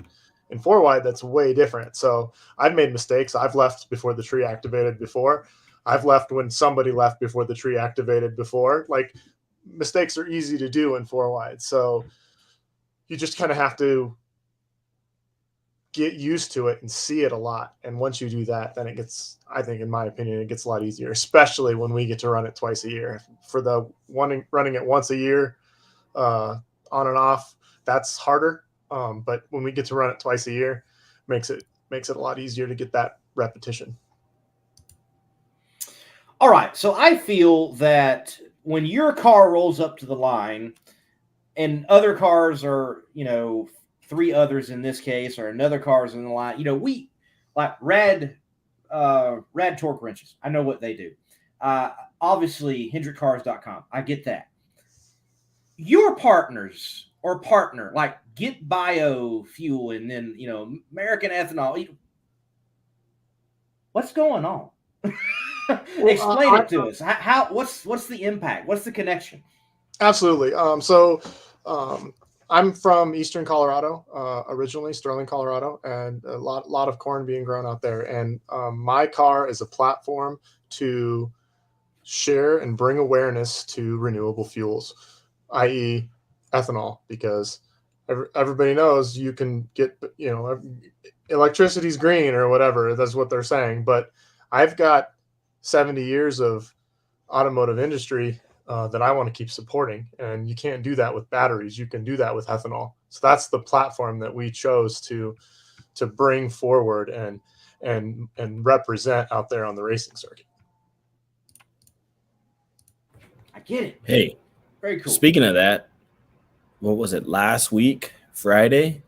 in 4-wide, that's way different. So I've made mistakes. I've left before the tree activated before. I've left when somebody left before the tree activated before. Like, mistakes are easy to do in 4-wide. So you just kind of have to get used to it and see it a lot. And once you do that, then it gets, I think, in my opinion, it gets a lot easier, especially when we get to run it twice a year. For the running it once a year, on and off, that's harder. But when we get to run it twice a year, makes it a lot easier to get that repetition. All right. So I feel that when your car rolls up to the line and other cars are, 3 others in this case, or another car's in the line, we like rad torque wrenches. I know what they do. Obviously, HendrickCars.com. I get that. Your partners or partner, like Get Biofuel and then, American Ethanol. What's going on? Explain it to us. What's the impact? What's the connection? Absolutely. I'm from Eastern Colorado, originally Sterling, Colorado, and a lot of corn being grown out there. And my car is a platform to share and bring awareness to renewable fuels, i.e. ethanol, because everybody knows you can get, electricity's green or whatever. That's what they're saying. But I've got 70 years of automotive industry that I want to keep supporting. And you can't do that with batteries. You can do that with ethanol. So that's the platform that we chose to bring forward and represent out there on the racing circuit. I get it. Hey, very cool. Speaking of that, what was it, last week, Friday?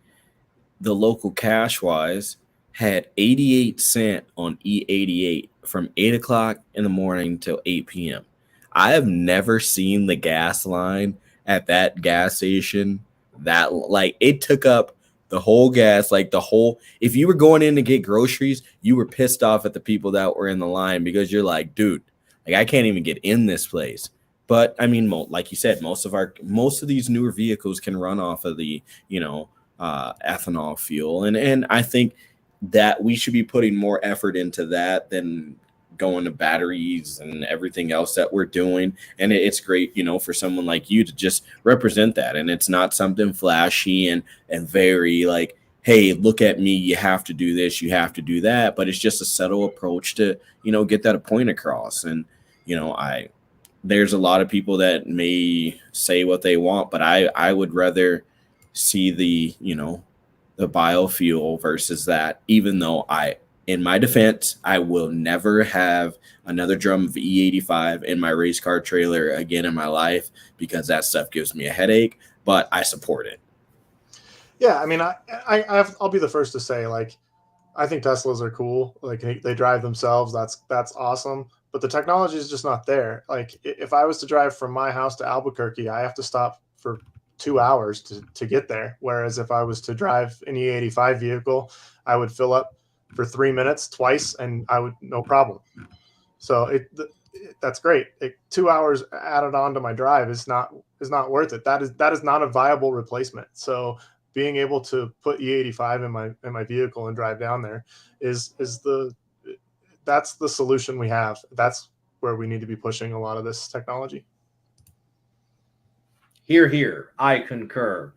The local Cashwise had 88 cent on E88 from 8 o'clock in the morning till 8 p.m. I have never seen the gas line at that gas station that, like, it took up the whole gas, like the whole, if you were going in to get groceries, you were pissed off at the people that were in the line because you're like, dude, like, I can't even get in this place. But I mean, like you said, most of these newer vehicles can run off of the, ethanol fuel. And I think that we should be putting more effort into that than going to batteries and everything else that we're doing. And it's great, for someone like you to just represent that. And it's not something flashy and very like, hey, look at me, you have to do this, you have to do that. But it's just a subtle approach to, get that point across. And, there's a lot of people that may say what they want, but I would rather see the biofuel versus that, even though in my defense, I will never have another drum of E85 in my race car trailer again in my life because that stuff gives me a headache, but I support it. Yeah, I mean, I'll be the first to say, like, I think Teslas are cool. Like, they drive themselves. That's awesome. But the technology is just not there. Like, if I was to drive from my house to Albuquerque, I have to stop for 2 hours to get there. Whereas if I was to drive an E85 vehicle, I would fill up for 3 minutes twice and I would, no problem. So that's great. 2 hours added on to my drive is not worth it. That is not a viable replacement. So being able to put E85 in my vehicle and drive down there that's the solution we have. That's where we need to be pushing a lot of this technology. Here, I concur.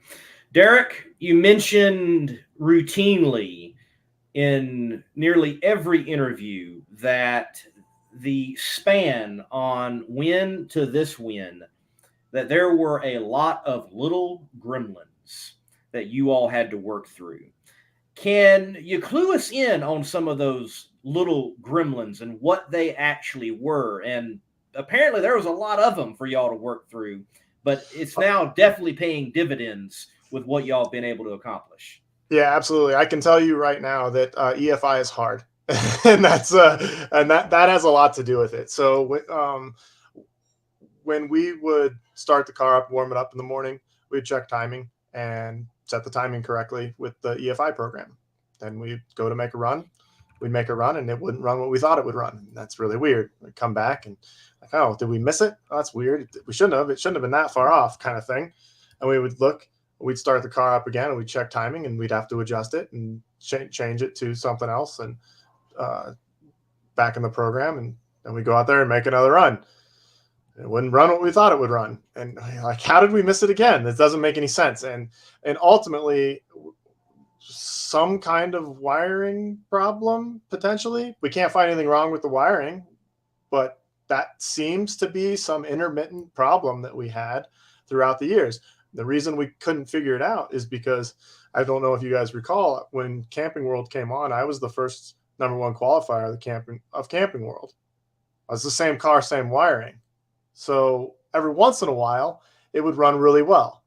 Deric, you mentioned routinely in nearly every interview that the span on when to this when, that there were a lot of little gremlins that you all had to work through. Can you clue us in on some of those little gremlins and what they actually were? And apparently there was a lot of them for y'all to work through, but it's now definitely paying dividends with what y'all have been able to accomplish. Yeah, absolutely. I can tell you right now that EFI is hard, and that's and that has a lot to do with it. So when we would start the car up, warm it up in the morning, we'd check timing and set the timing correctly with the EFI program. Then we'd go to make a run. We'd make a run, and it wouldn't run what we thought it would run. And that's really weird. We'd come back and like, oh, did we miss it? Oh, that's weird. We shouldn't have. It shouldn't have been that far off, kind of thing. And we would look. We'd start the car up again, and we'd check timing, and we'd have to adjust it and change it to something else and back in the program. And then we go out there and make another run. It wouldn't run what we thought it would run. And like, how did we miss it again? This doesn't make any sense. And ultimately, some kind of wiring problem, potentially. We can't find anything wrong with the wiring, but that seems to be some intermittent problem that we had throughout the years. The reason we couldn't figure it out is because I don't know if you guys recall, when Camping World came on, I was the first #1 qualifier of Camping World. It was the same car, same wiring. So every once in a while, it would run really well.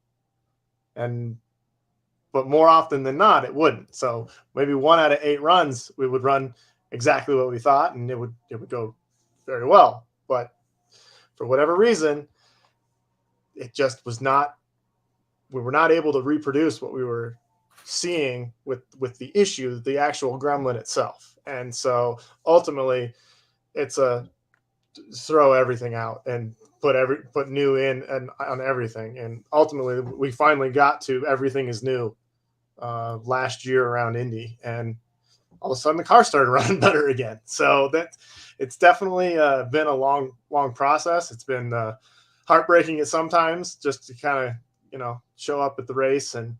But more often than not, it wouldn't. So maybe 1 out of 8 runs, we would run exactly what we thought, and it would go very well. But for whatever reason, it just was not. We were not able to reproduce what we were seeing with the issue, the actual gremlin itself. And so ultimately, it's a throw everything out and put new in and on everything. And ultimately, we finally got to everything is new last year around Indy, and all of a sudden the car started running better again. So that it's definitely been a long process. It's been heartbreaking at sometimes just to kind of show up at the race and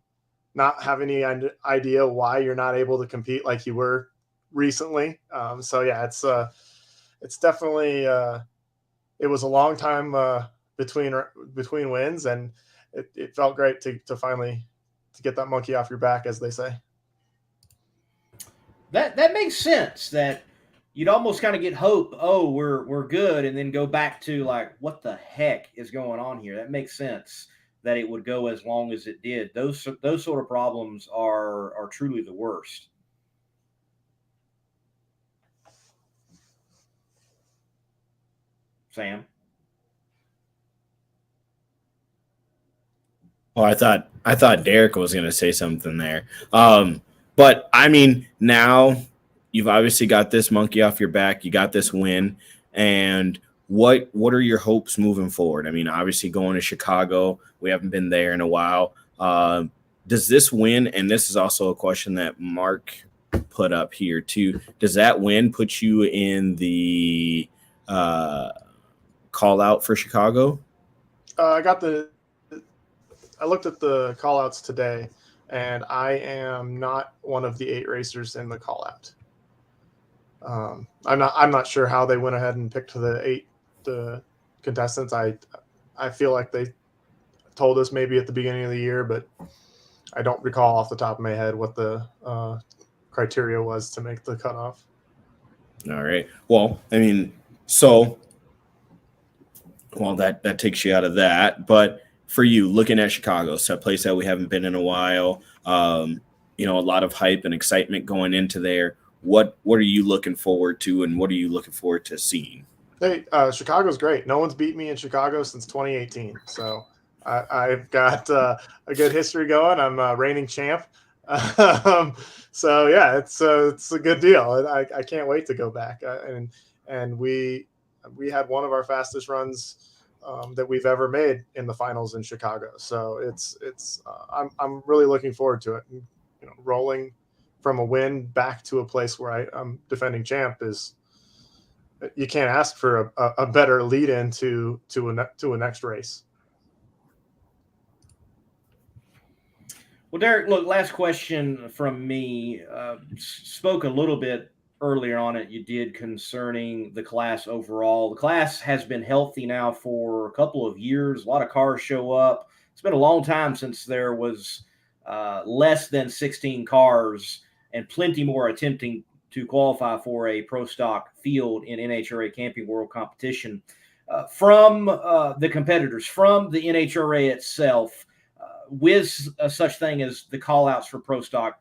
not have any idea why you're not able to compete like you were recently. So yeah, it's definitely it was a long time between wins, and it felt great to finally to get that monkey off your back, as they say. That makes sense. That you'd almost kind of get hope. Oh, we're good, and then go back to like, what the heck is going on here? That makes sense. That it would go as long as it did. Those sort of problems are truly the worst. Sam? Oh, I thought Deric was going to say something there. But I mean, now you've obviously got this monkey off your back. You got this win, and what are your hopes moving forward? I mean, obviously going to Chicago, we haven't been there in a while. Does this win, and this is also a question that Mark put up here too, does that win put you in the call out for Chicago? I looked at the call outs today, and I am not one of the 8 racers in the call out. I'm not sure how they went ahead and picked the contestants. I feel like they told us maybe at the beginning of the year, but I don't recall off the top of my head what the criteria was to make the cutoff. All right. Well, I mean, that takes you out of that. But for you, looking at Chicago, it's a place that we haven't been in a while. A lot of hype and excitement going into there. What are you looking forward to, and what are you looking forward to seeing? Hey, Chicago's great. No one's beat me in Chicago since 2018. So I've got a good history going. I'm a reigning champ. So yeah, it's a good deal. I can't wait to go back. And we had one of our fastest runs that we've ever made in the finals in Chicago. So I'm really looking forward to it. Rolling from a win back to a place where I'm defending champ is. You can't ask for a better lead in to a next race. Well, Deric, look, last question from me. Spoke a little bit earlier on it you did concerning the class overall. The class has been healthy now for a couple of years. A lot of cars show up. It's been a long time since there was less than 16 cars and plenty more attempting to qualify for a pro stock field in NHRA Camping World competition. From the competitors, from the NHRA itself, with such thing as the call outs for Pro Stock,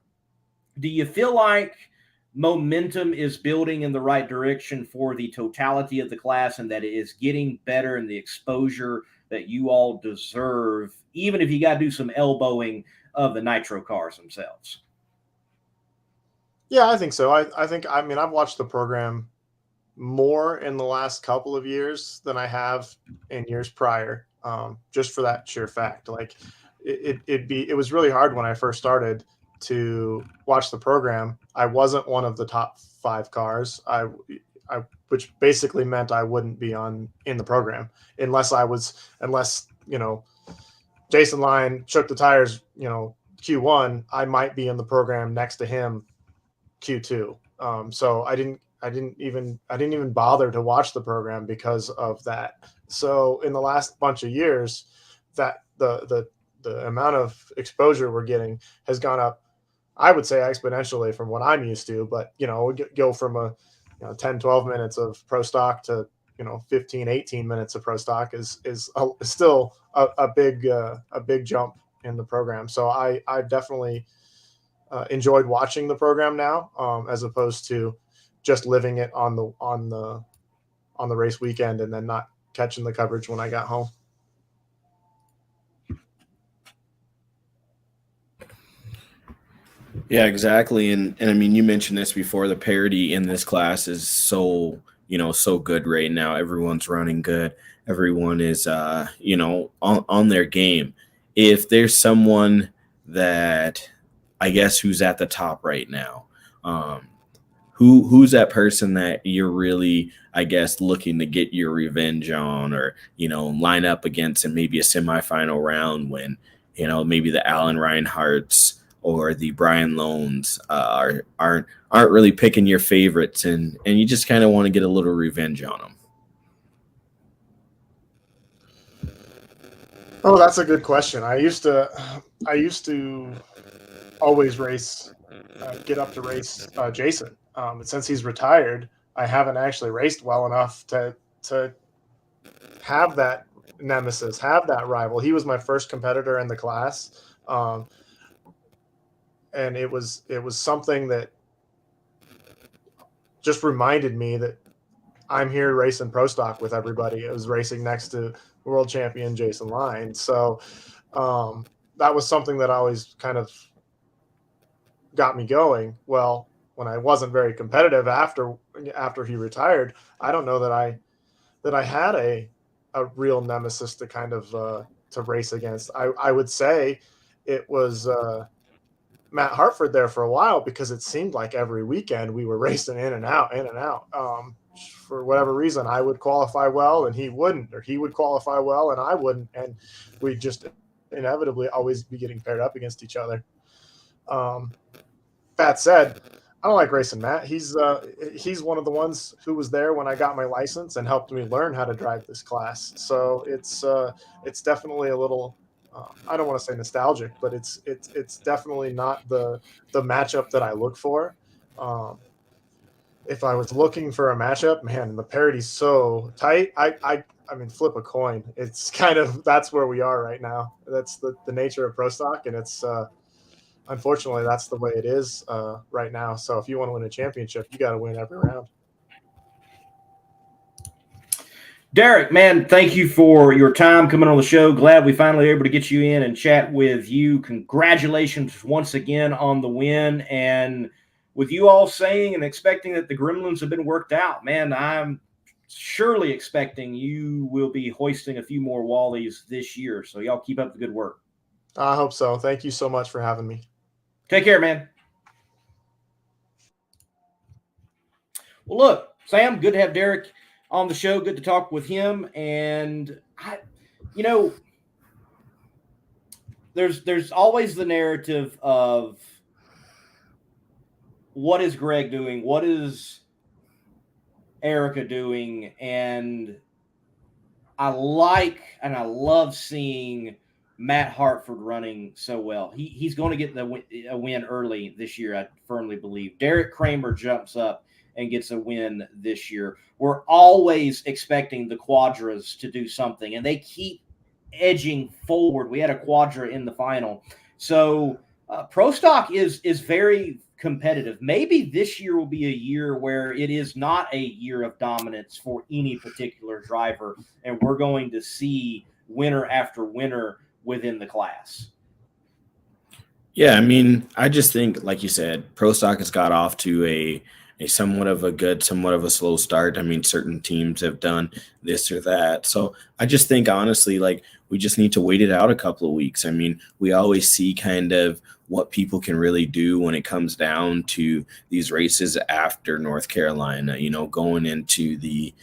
do you feel like momentum is building in the right direction for the totality of the class and that it is getting better and the exposure that you all deserve, even if you got to do some elbowing of the nitro cars themselves? Yeah, I think so. I mean, I've watched the program more in the last couple of years than I have in years prior, just for that sheer fact. Like it was really hard when I first started to watch the program. I wasn't one of the top 5 cars. Which basically meant I wouldn't be in the program unless Jason Line shook the tires, Q1, I might be in the program next to him Q2. So I didn't even bother to watch the program because of that. So in the last bunch of years, that the amount of exposure we're getting has gone up, I would say exponentially from what I'm used to, but we go from 10, 12 minutes of Pro Stock to 15, 18 minutes of Pro Stock is still a big jump in the program. So I definitely enjoyed watching the program now, as opposed to just living it on the race weekend and then not catching the coverage when I got home. Yeah, exactly. And I mean, you mentioned this before, the parity in this class is so good right now. Everyone's running good. Everyone is, on their game. If there's someone that I guess who's at the top right now, who's that person that you're really, I guess, looking to get your revenge on, or, line up against in maybe a semifinal round when, maybe the Alan Reinhardts or the Brian Loans aren't really picking your favorites, and you just kind of want to get a little revenge on them? Oh, that's a good question. I used to always get up to race Jason. But since he's retired, I haven't actually raced well enough to have that nemesis, have that rival. He was my first competitor in the class. And it was something that just reminded me that I'm here racing Pro Stock with everybody. I was racing next to world champion Jason Line. So that was something that always kind of got me going. Well, when I wasn't very competitive after he retired, I don't know that I had a real nemesis to kind of to race against. I would say it was Matt Hartford there for a while, because it seemed like every weekend we were racing in and out. For whatever reason, I would qualify well and he wouldn't, or he would qualify well and I wouldn't, and we'd just inevitably always be getting paired up against each other. That said, I don't like racing Matt. He's one of the ones who was there when I got my license and helped me learn how to drive this class. So it's definitely a little, I don't want to say nostalgic, but it's definitely not the matchup that I look for. If I was looking for a matchup, man, the parity's so tight. I mean, flip a coin. It's kind of, that's where we are right now. That's the nature of Pro Stock, and it's unfortunately that's the way it is right now. So if you want to win a championship, you got to win every round. Deric, man, thank you for your time coming on the show. Glad we finally were able to get you in and chat with you. Congratulations once again on the win. And with you all saying and expecting that the gremlins have been worked out, man, I'm surely expecting you will be hoisting a few more Wallies this year. So y'all keep up the good work. I hope so. Thank you so much for having me. Take care, man. Well, look, Sam, good to have Deric on the show. Good to talk with him. And there's always the narrative of what is Greg doing? What is Erica doing? And I like and I love seeing Matt Hartford running so well. He's going to get a win early this year, I firmly believe. Deric Kramer jumps up and gets a win this year. We're always expecting the Quadras to do something, and they keep edging forward. We had a quadra in the final. So Pro Stock is very competitive. Maybe this year will be a year where it is not a year of dominance for any particular driver, and we're going to see winner after winner within the class. Yeah, I mean, I just think, like you said, Pro Stock has got off to a somewhat of a good, somewhat of a slow start. I mean, certain teams have done this or that. So I just think, honestly, like, we just need to wait it out a couple of weeks. I mean, we always see kind of what people can really do when it comes down to these races after North Carolina, you know, going into the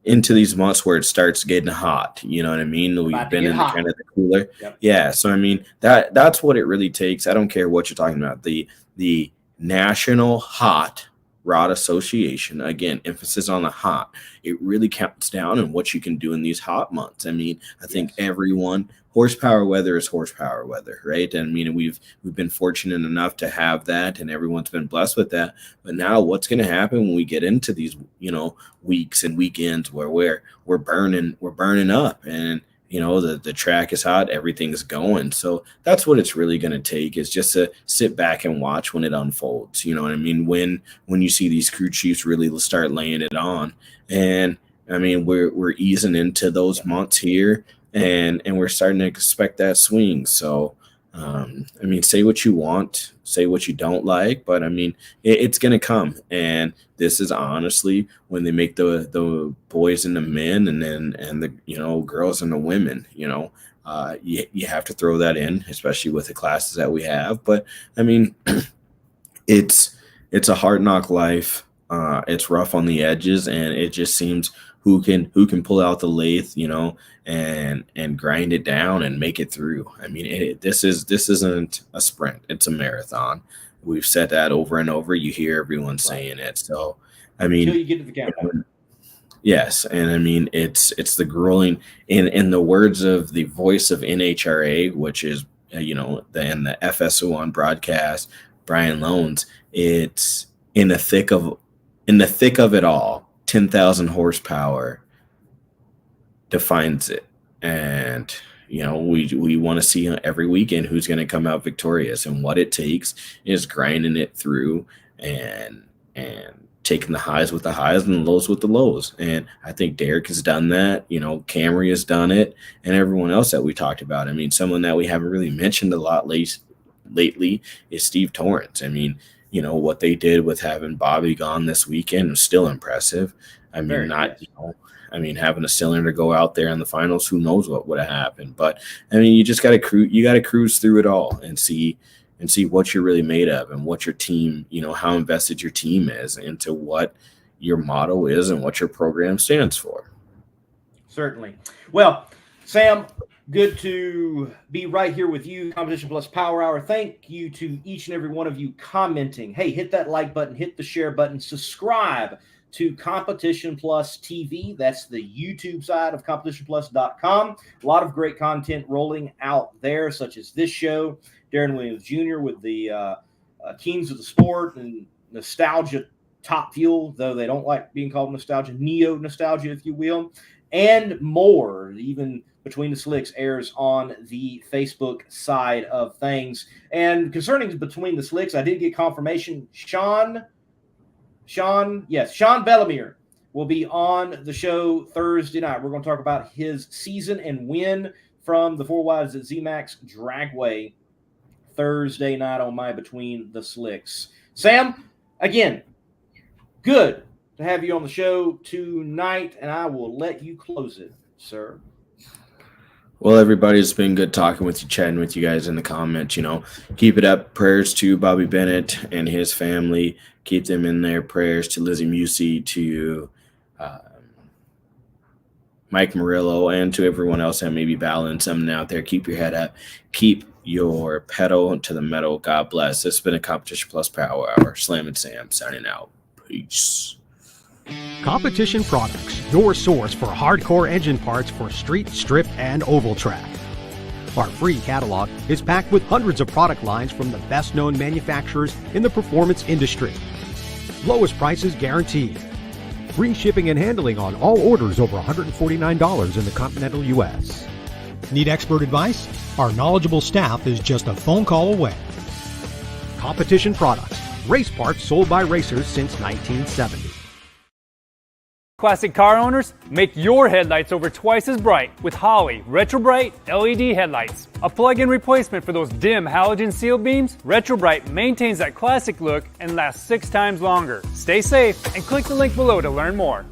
into these months where it starts getting hot. You know what I mean? We've been in kind of the cooler. Yep. Yeah. So, I mean, that's what it really takes. I don't care what you're talking about. The National Hot Rod Association, again, emphasis on the hot. It really counts down on what you can do in these hot months. I mean, I think everyone, horsepower weather is horsepower weather, right? And I mean, we've been fortunate enough to have that, and everyone's been blessed with that. But now, what's going to happen when we get into these, you know, weeks and weekends where we're burning up, and you know, the track is hot, everything's going. So that's what it's really going to take, is just to sit back and watch when it unfolds. You know what I mean? When you see these crew chiefs really start laying it on. And I mean, we're easing into those months here, and we're starting to expect that swing. So, I mean, say what you want, say what you don't like, but I mean, it's going to come. And this is honestly when they make the boys and the men, and the, you know, girls and the women, you know, you have to throw that in, especially with the classes that we have. But I mean, it's a hard knock life. It's rough on the edges, and it just seems who can pull out the lathe, you know, and grind it down and make it through. I mean, this isn't a sprint; it's a marathon. We've said that over and over. You hear everyone saying it. So, I mean, until you get to the countdown. Yes, and I mean, it's the grueling. In the words of the voice of NHRA, which is you know, the FSO on broadcast, Brian Loans. It's in the thick of it all. 10,000 horsepower defines it. And, you know, we want to see every weekend who's going to come out victorious, and what it takes is grinding it through and taking the highs with the highs and the lows with the lows. And I think Deric has done that. You know, Camrie has done it, and everyone else that we talked about. I mean, someone that we haven't really mentioned a lot lately is Steve Torrance. I mean, you know, what they did with having Bobby gone this weekend was still impressive. I mean, having a cylinder go out there in the finals, who knows what would have happened. But I mean, you just got to cruise through it all and see what you're really made of, and what your team, you know, how invested your team is into what your motto is and what your program stands for. Certainly. Well, Sam, good to be right here with you, Competition Plus Power Hour. Thank you to each and every one of you commenting. Hey, hit that like button, hit the share button, subscribe to Competition Plus TV. That's the YouTube side of CompetitionPlus.com. A lot of great content rolling out there, such as this show, Darren Williams Jr. with the Kings of the Sport, and Nostalgia Top Fuel, though they don't like being called nostalgia, neo-nostalgia, if you will, and more. Even Between the Slicks airs on the Facebook side of things. And concerning Between the Slicks, I did get confirmation. Sean Bellemere will be on the show Thursday night. We're going to talk about his season and win from the 4 Wides at ZMAX Dragway Thursday night on my Between the Slicks. Sam, again, good to have you on the show tonight, and I will let you close it, sir. Well, everybody, it's been good talking with you, chatting with you guys in the comments. You know, keep it up. Prayers to Bobby Bennett and his family. Keep them in their prayers. To Lizzie Musey, to Mike Murillo, and to everyone else that may be battling something out there. Keep your head up. Keep your pedal to the metal. God bless. This has been a Competition Plus Power Hour. Slam and Sam signing out. Peace. Competition Products, your source for hardcore engine parts for street, strip, and oval track. Our free catalog is packed with hundreds of product lines from the best-known manufacturers in the performance industry. Lowest prices guaranteed. Free shipping and handling on all orders over $149 in the continental U.S. Need expert advice? Our knowledgeable staff is just a phone call away. Competition Products. Race parts sold by racers since 1970. Classic car owners, make your headlights over twice as bright with Holley Retro Bright LED headlights. A plug-in replacement for those dim halogen seal beams, Retro Bright maintains that classic look and lasts 6 times longer. Stay safe and click the link below to learn more.